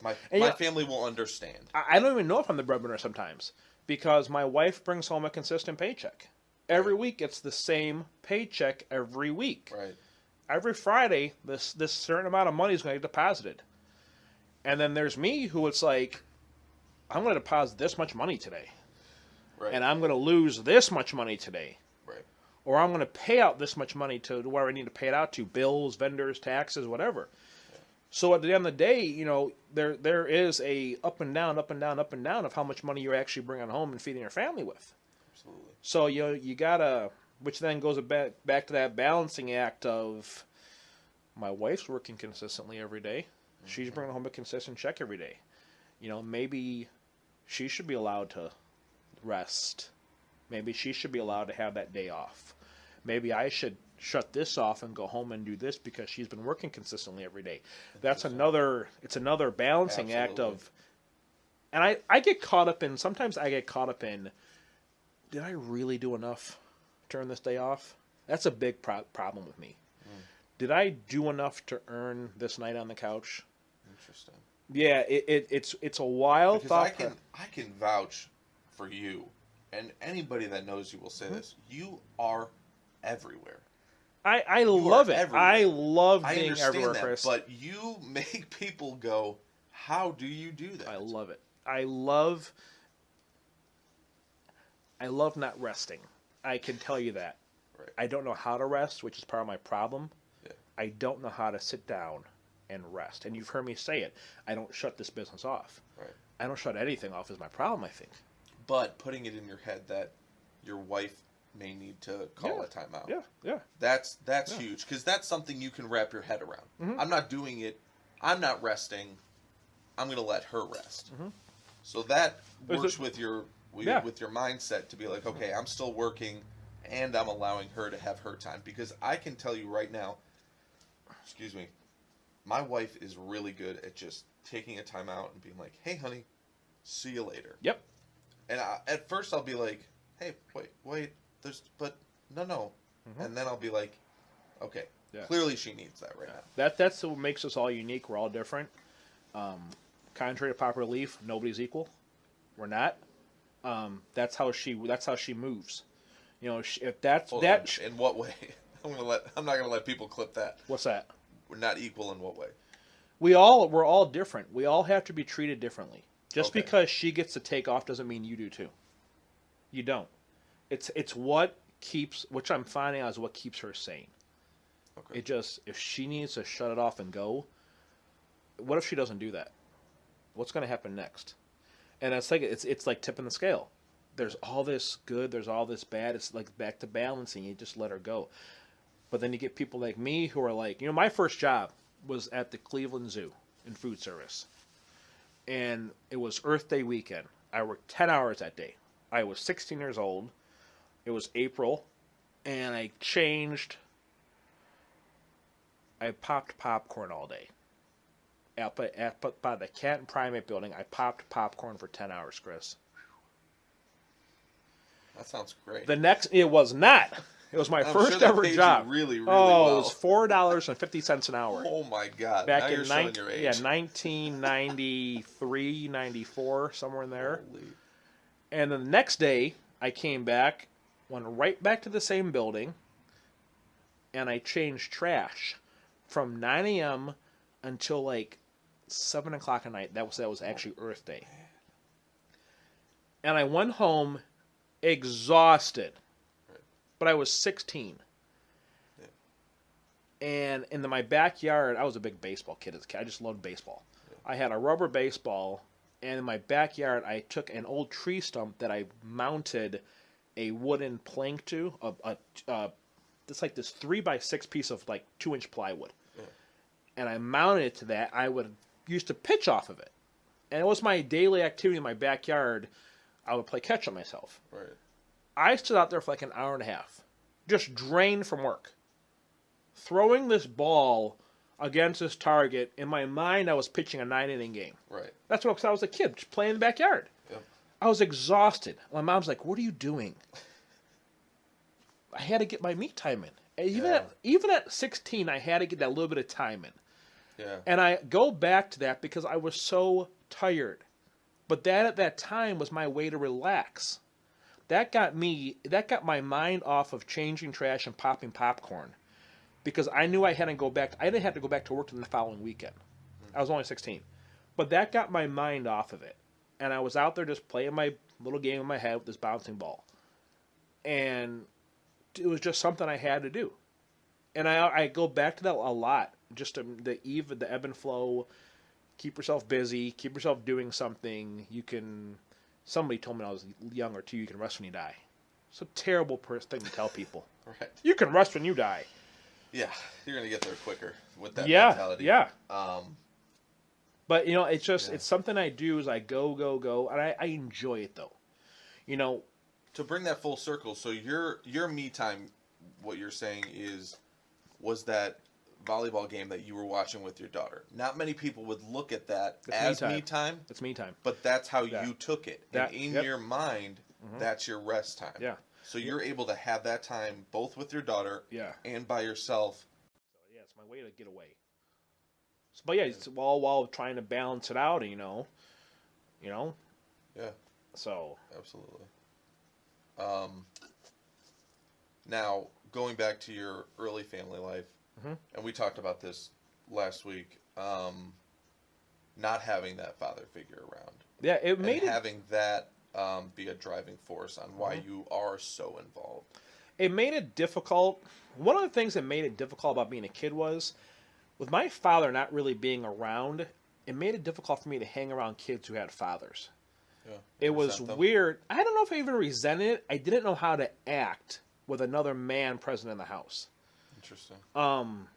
"My And my yeah, family will understand." I don't even know if I'm the breadwinner sometimes, because my wife brings home a consistent paycheck. Every Right. week, it's the same paycheck every week. Right. Every Friday, this certain amount of money is going to get deposited. And then there's me, who it's like, I'm going to deposit this much money today. Right. And I'm going to lose this much money today. Right. Or I'm going to pay out this much money to where I need to pay it out to, bills, vendors, taxes, whatever. Yeah. So at the end of the day, you know, there is a up and down, up and down, up and down of how much money you're actually bringing home and feeding your family with. Absolutely. So you gotta, which then goes back to that balancing act of, my wife's working consistently every day. She's Mm-hmm. bringing home a consistent check every day. You know, maybe she should be allowed to rest. Maybe she should be allowed to have that day off. Maybe I should shut this off and go home and do this because she's been working consistently every day. That's it's another balancing act Absolutely. of, and I get caught up in, sometimes I get caught up in, did I really do enough to earn this day off? That's a big problem with me. Did I do enough to earn this night on the couch? Interesting. Yeah, it's a wild Because thought. I can vouch for you, and anybody that knows you will say Mhm. this. You are everywhere. I You are love it. I everywhere. love I being everywhere, understand that, Chris. but you make people go, "How do you do I that?" love it. I love not resting. I can tell you that. Right. I don't know how to rest, which is part of my problem. Yeah. I don't know how to sit down and rest. And you've heard me say it. I don't shut this business off. Right. I don't shut anything off is my problem, I think. But putting it in your head that your wife may need to call Yeah. a timeout. Yeah. Yeah. That's Yeah. huge because that's something you can wrap your head around. Mm-hmm. I'm not doing it. I'm not resting. I'm going to let her rest. Mm-hmm. So that Is works it? with your Yeah. mindset to be like, okay, I'm still working, and I'm allowing her to have her time because I can tell you right now, excuse me, my wife is really good at just taking a time out and being like, hey, honey, see you later. Yep. And at first I'll be like, hey, wait, but no. Mm-hmm. And then I'll be like, okay, Yeah. clearly she needs that right now. That's what makes us all unique. We're all different. Um, Contrary to popular belief, nobody's equal. We're not. That's how she moves. You know, if that's Hold that. on. In what way? I'm not gonna let people clip that. What's that? We're not equal in what way? We're all different. We all have to be treated differently. Just Okay. because she gets to take off doesn't mean you do too. You don't. It's what keeps, which I'm finding out is what keeps her sane. Okay. It just, if she needs to shut it off and go, what if she doesn't do that? What's going to happen next? And it's like tipping the scale. There's all this good, there's all this bad. It's like back to balancing. You just let her go. But then you get people like me who are like, my first job was at the Cleveland Zoo in food service. And it was Earth Day weekend. I worked 10 hours that day. I was 16 years old. It was April. And I popped popcorn all day. By the Cat and Primate building, I popped popcorn for 10 hours, Chris. That sounds great. It was not. It was my I'm first sure they ever paid you job. really, really oh, well. it was $4.50 an hour. Oh my God! Back now in you're showing your age. 1993, 94, somewhere in there. Holy. And then the next day, I came back, went right back to the same building, and I changed trash from 9 a.m. until like 7 o'clock at night. That was actually Earth Day. And I went home exhausted. But I was 16. Yeah. And in my backyard, I was a big baseball kid as a kid. I just loved baseball. Yeah. I had a rubber baseball, and in my backyard, I took an old tree stump that I mounted a wooden plank to. It's like this 3x6 piece of like 2-inch plywood. Yeah. And I mounted it to that. I used to pitch off of it. And it was my daily activity in my backyard. I would play catch up myself. Right. I stood out there for like an hour and a half, just drained from work, throwing this ball against this target. In my mind, I was pitching a 9-inning game. Right. That's what, because I was a kid, just playing in the backyard. Yep. I was exhausted. My mom's like, "What are you doing?" I had to get my me time in. And even at 16, I had to get that little bit of time in. Yeah. And I go back to that because I was so tired. But that at that time was my way to relax. That got my mind off of changing trash and popping popcorn, because I knew I didn't have to go back to work the following weekend. I was only 16, but that got my mind off of it, and I was out there just playing my little game in my head with this bouncing ball, and it was just something I had to do, and I go back to that a lot. Just the ebb and flow. Keep yourself busy. Keep yourself doing something. Somebody told me when I was younger too, you can rest when you die. It's a terrible thing to tell people. Right. You can rest when you die. Yeah, you're gonna get there quicker with that Yeah, mentality. yeah. Um, But it's something I do. Is I go, and I enjoy it though. to bring that full circle, so your me time, what you're saying was that volleyball game that you were watching with your daughter. Not many people would look at that as me time. It's me time. But that's how Yeah. you took it. That- And in yep. your mind, that's your rest time. Yeah. So you're able to have that time both with your daughter Yeah. and by yourself. Yeah, it's my way to get away. But yeah, it's all while trying to balance it out, you know. Yeah, So absolutely. Um, Now, going back to your early family life, mhm. and we talked about this last week, not having that father figure around Yeah, it and made it. having that be a driving force on why Mhm. you are so involved. It made it difficult. One of the things that made it difficult about being a kid was with my father not really being around. It made it difficult for me to hang around kids who had fathers. Yeah, It you was resent them. weird. I don't know if I even resented it. I didn't know how to act with another man present in the house. Interesting. Um,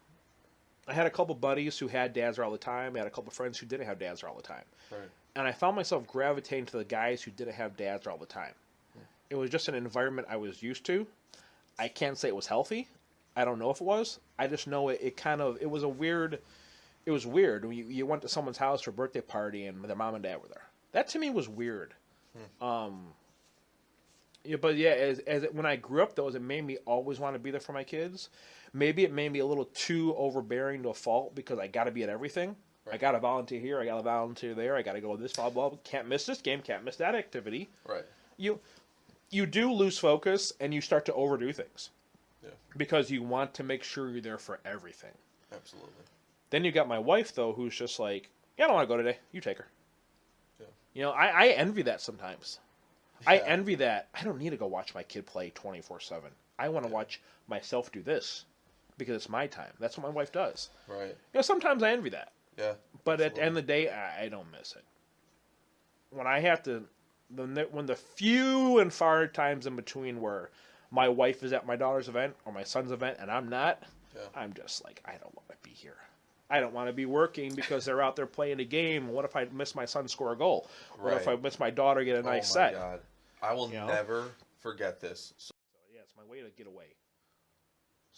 I had a couple buddies who had dads there all the time. I had a couple friends who didn't have dads there all the time. Right. And I found myself gravitating to the guys who didn't have dads there all the time. It was just an environment I was used to. I can't say it was healthy. I don't know if it was. I just know it kind of it was a weird. It was weird when you went to someone's house for a birthday party and their mom and dad were there. That to me was weird. Um, yeah, but yeah, when I grew up though, it made me always want to be there for my kids. Maybe it made me a little too overbearing to a fault because I got to be at everything. I Right. got to volunteer here. I got to volunteer there. I got to go this blah blah. Can't miss this game. Can't miss that activity. Right. You you do lose focus and you start to overdo things Yeah. because you want to make sure you're there for everything. Absolutely. Then you got my wife though, who's just like, yeah, I don't want to go today. You take her. Yeah. I envy that sometimes. I Yeah. envy that. I don't need to go watch my kid play 24/7. I want to Yeah. watch myself do this because it's my time. That's what my wife does. Right. Sometimes I envy that. Yeah. But at the Absolutely. end of the day, I don't miss it. When I have to, when the few and far times in between where my wife is at my daughter's event or my son's event and I'm not, Yeah. I'm just like, I don't want to be here. I don't want to be working because they're out there playing a game. What if I miss my son score a goal? What if I Right. miss my daughter get a Oh nice my set? God. I will You know? never forget this. So, So yeah, it's my way to get away.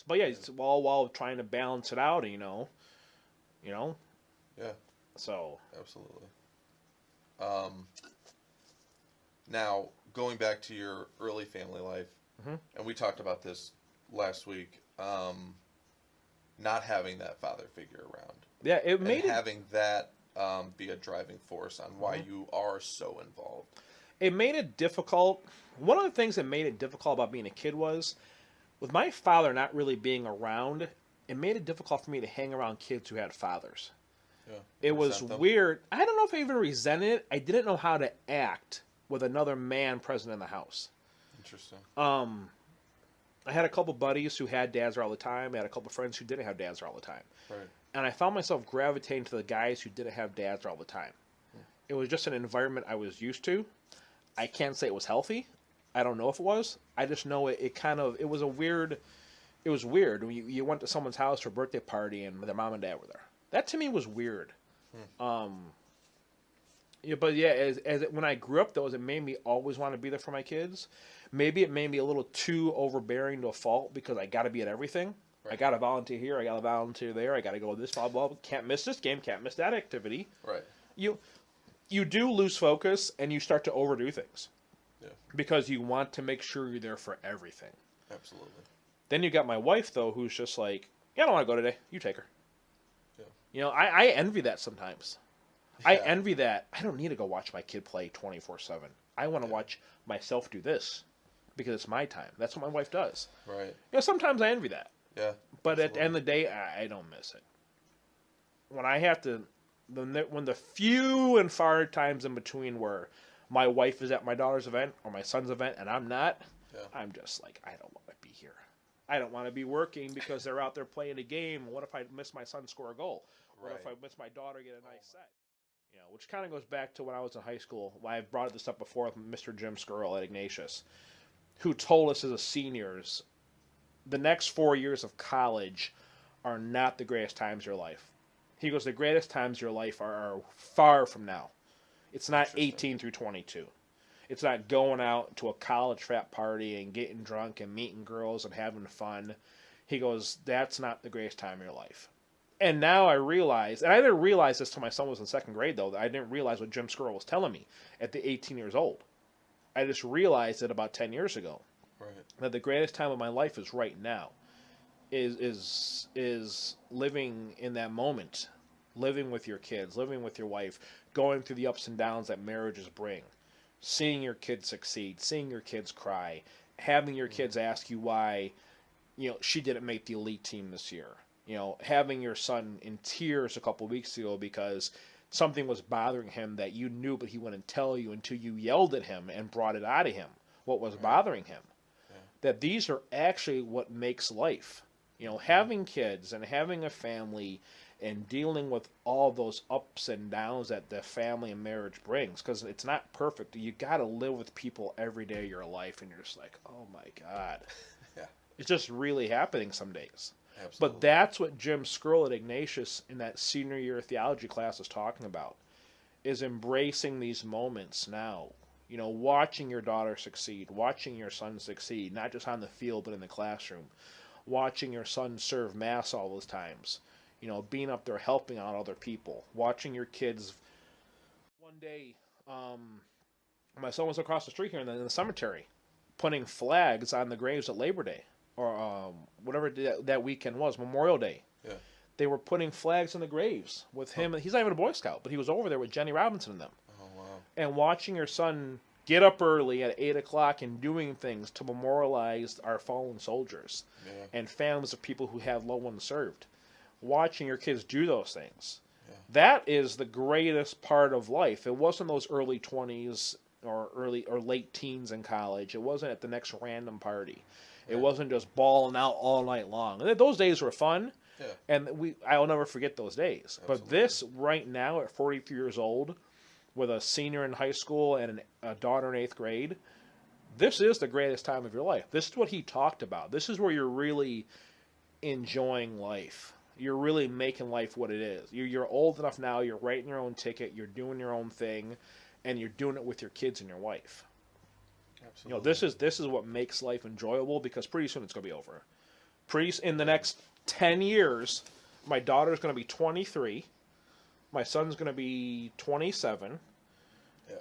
But yeah, it's all while trying to balance it out, you know. yeah, So absolutely. Um, Now, going back to your early family life, mhm. and we talked about this last week, not having that father figure around Yeah, it and made it. having that be a driving force on why Mhm. you are so involved. It made it difficult. One of the things that made it difficult about being a kid was with my father not really being around. It made it difficult for me to hang around kids who had fathers. Yeah, It you was resent them. weird. I don't know if I even resented it. I didn't know how to act with another man present in the house. Interesting. Um, I had a couple buddies who had dads there all the time. I had a couple friends who didn't have dads there all the time. Right. And I found myself gravitating to the guys who didn't have dads there all the time. It was just an environment I was used to. I can't say it was healthy. I don't know if it was. I just know it kind of it was a weird. It was weird when you went to someone's house for a birthday party and their mom and dad were there. That to me was weird. Yeah, but yeah, when I grew up though, it made me always want to be there for my kids. Maybe it made me a little too overbearing to a fault because I got to be at everything. I Right. got to volunteer here. I got to volunteer there. I got to go this blah blah. Can't miss this game. Can't miss that activity. Right. You you do lose focus and you start to overdo things Yeah, because you want to make sure you're there for everything. absolutely. Then you got my wife though, who's just like, yeah, I don't want to go today. You take her. Yeah. I envy that sometimes. I Yeah. envy that. I don't need to go watch my kid play 24/7. I want to Yeah. watch myself do this because it's my time. That's what my wife does. Right. Sometimes I envy that. Yeah. But at the absolutely. end of the day, I don't miss it. When I have to, when the few and far times in between where my wife is at my daughter's event or my son's event and I'm not, Yeah. I'm just like, I don't want to be here. I don't want to be working because they're out there playing a game. What if I miss my son score a goal? What if I Right. miss my daughter get a nice set? Which kind of goes back to when I was in high school. I've brought this up before with Mr. Jim Skrull at Ignatius, who told us as a seniors, the next 4 years of college are not the greatest times of your life. He goes, the greatest times of your life are far from now. It's not Interesting. 18 through 22. It's not going out to a college frat party and getting drunk and meeting girls and having fun. He goes, that's not the greatest time of your life. And now I realize, and I didn't realize this till my son was in second grade, though, that I didn't realize what Jim Skrull was telling me at the 18 years old. I just realized it about 10 years ago Right. that the greatest time of my life is right now. Is living in that moment, living with your kids, living with your wife, going through the ups and downs that marriages bring, seeing your kids succeed, seeing your kids cry, having your kids ask you why, she didn't make the elite team this year. Having your son in tears a couple weeks ago because something was bothering him that you knew, but he wouldn't tell you until you yelled at him and brought it out of him, what was bothering him. Yeah. That these are actually what makes life. Having kids and having a family and dealing with all those ups and downs that the family and marriage brings, because it's not perfect. You got to live with people every day of your life, and you're just like, oh my God. Yeah. It's just really happening some days. Absolutely. But that's what Jim Skrull at Ignatius in that senior year theology class is talking about, is embracing these moments now. Watching your daughter succeed, watching your son succeed, not just on the field but in the classroom, watching your son serve Mass all those times, being up there helping out other people, watching your kids. One day, my son was across the street here in the cemetery, putting flags on the graves at Labor Day, or whatever that weekend was, Memorial Day. Yeah. They were putting flags on the graves with him. He's not even a Boy Scout, but he was over there with Jenny Robinson and them. Oh, wow. And watching your son get up early at 8 o'clock and doing things to memorialize our fallen soldiers and families of people who have loved ones served. Watching your kids do those things. Yeah. That is the greatest part of life. It wasn't those early 20s or late teens in college. It wasn't at the next random party. Yeah. It wasn't just balling out all night long. And those days were fun. Yeah. And I'll never forget those days. Absolutely. But this right now at 43 years old, with a senior in high school and a daughter in 8th grade, this is the greatest time of your life. This is what he talked about. This is where you're really enjoying life. You're really making life what it is. You're old enough now, you're writing your own ticket, you're doing your own thing, and you're doing it with your kids and your wife. Absolutely. This is what makes life enjoyable, because pretty soon it's going to be over. In the next 10 years, my daughter's going to be 23. My son's going to be 27. Yeah.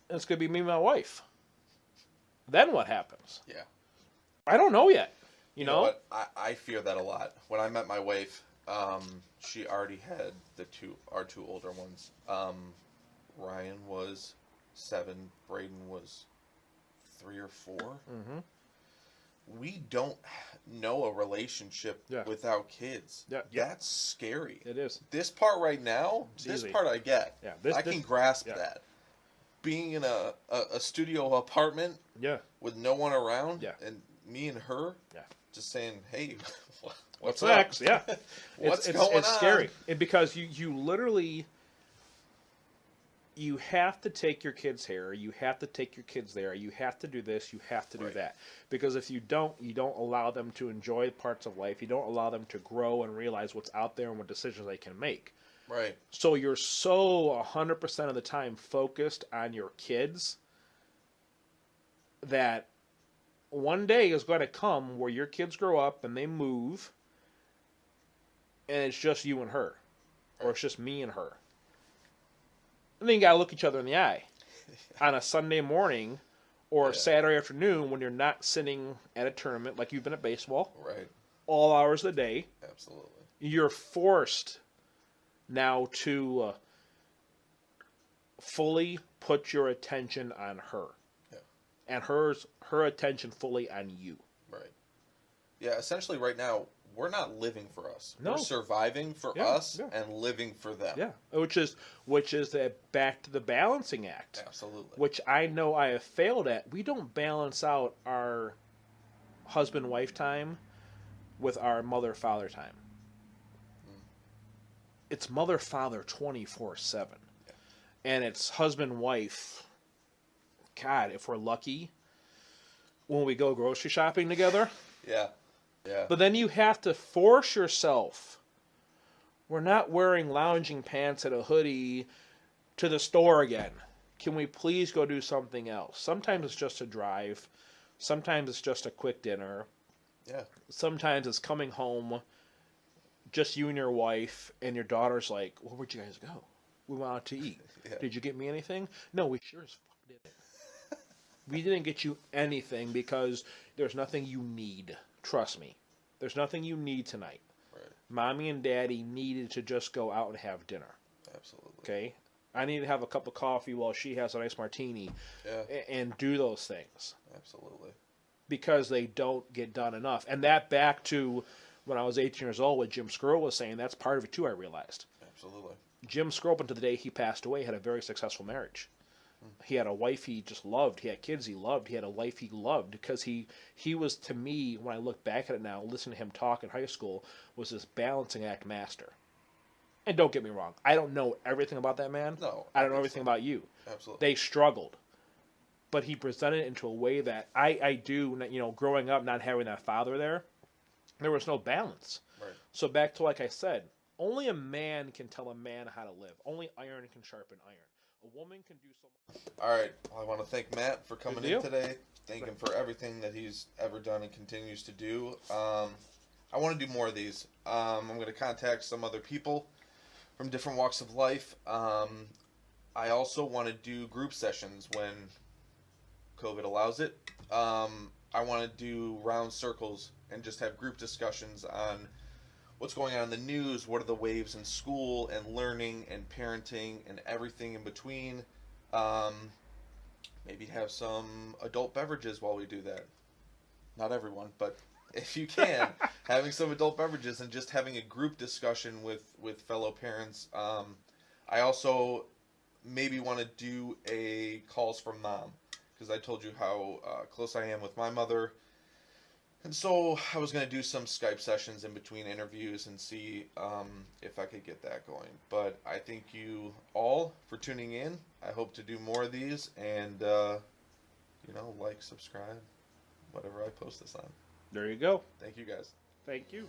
And it's going to be me and my wife. Then what happens? Yeah. I don't know yet. You know what? I fear that a lot. When I met my wife, she already had our two older ones. Ryan was 7. Braden was 3 or 4. Mm-hmm. We don't know a relationship without kids. Yeah. That's scary. It is. This part right now, part I get. Yeah. I can grasp that. Being in a studio apartment with no one around and me and her just saying, hey, what's next? Yeah. It's going on? It's scary. Because you literally... You have to take your kids here. You have to take your kids there. You have to do this. You have to do that. Because if you don't allow them to enjoy parts of life. You don't allow them to grow and realize what's out there and what decisions they can make. Right. So you're so 100% of the time focused on your kids that one day is going to come where your kids grow up and they move and it's just you and her. Or it's just me and her. And then you got to look each other in the eye on a Sunday morning or a Saturday afternoon when you're not sitting at a tournament like you've been at baseball. Right. All hours of the day. Absolutely. You're forced now to fully put your attention on her. Yeah. And her attention fully on you. Right. Yeah, essentially right now, we're not living for us. No. We're surviving for us and living for them. Yeah, which is back to the balancing act. Absolutely. Which I know I have failed at. We don't balance out our husband-wife time with our mother-father time. It's mother-father 24/7. Yeah. And it's husband-wife, God, if we're lucky, when we go grocery shopping together. Yeah. Yeah. But then you have to force yourself. We're not wearing lounging pants and a hoodie to the store again. Can we please go do something else? Sometimes it's just a drive. Sometimes it's just a quick dinner. Yeah. Sometimes it's coming home, just you and your wife, and your daughter's like, well, where'd you guys go? We went out to eat. Did you get me anything? No, we sure as fuck didn't. We didn't get you anything because there's nothing you need. Trust me. There's nothing you need tonight. Right. Mommy and Daddy needed to just go out and have dinner. Absolutely. Okay? I need to have a cup of coffee while she has a nice martini and do those things. Absolutely. Because they don't get done enough. And that back to when I was 18 years old, what Jim Scurll was saying, that's part of it too, I realized. Absolutely. Jim Scurll, up until the day he passed away, had a very successful marriage. He had a wife he just loved. He had kids he loved. He had a life he loved because he was, to me, when I look back at it now, listening to him talk in high school, was this balancing act master. And don't get me wrong, I don't know everything about that man. No. I don't know everything about you. Absolutely. They struggled. But he presented it into a way that I do, growing up, not having that father there was no balance. Right. So back to, like I said, only a man can tell a man how to live. Only iron can sharpen iron. A woman can do so much. All right. Well, I want to thank Matt for coming in today. Thank him for everything that he's ever done and continues to do. I want to do more of these. I'm going to contact some other people from different walks of life. I also want to do group sessions when COVID allows it. I want to do round circles and just have group discussions on what's going on in the news, what are the waves in school and learning and parenting and everything in between. Maybe have some adult beverages while we do that. Not everyone, but if you can, having some adult beverages and just having a group discussion with fellow parents. I also maybe want to do a calls from mom, because I told you how close I am with my mother. And so I was going to do some Skype sessions in between interviews and see if I could get that going. But I thank you all for tuning in. I hope to do more of these and, like, subscribe, whatever I post this on. There you go. Thank you guys. Thank you.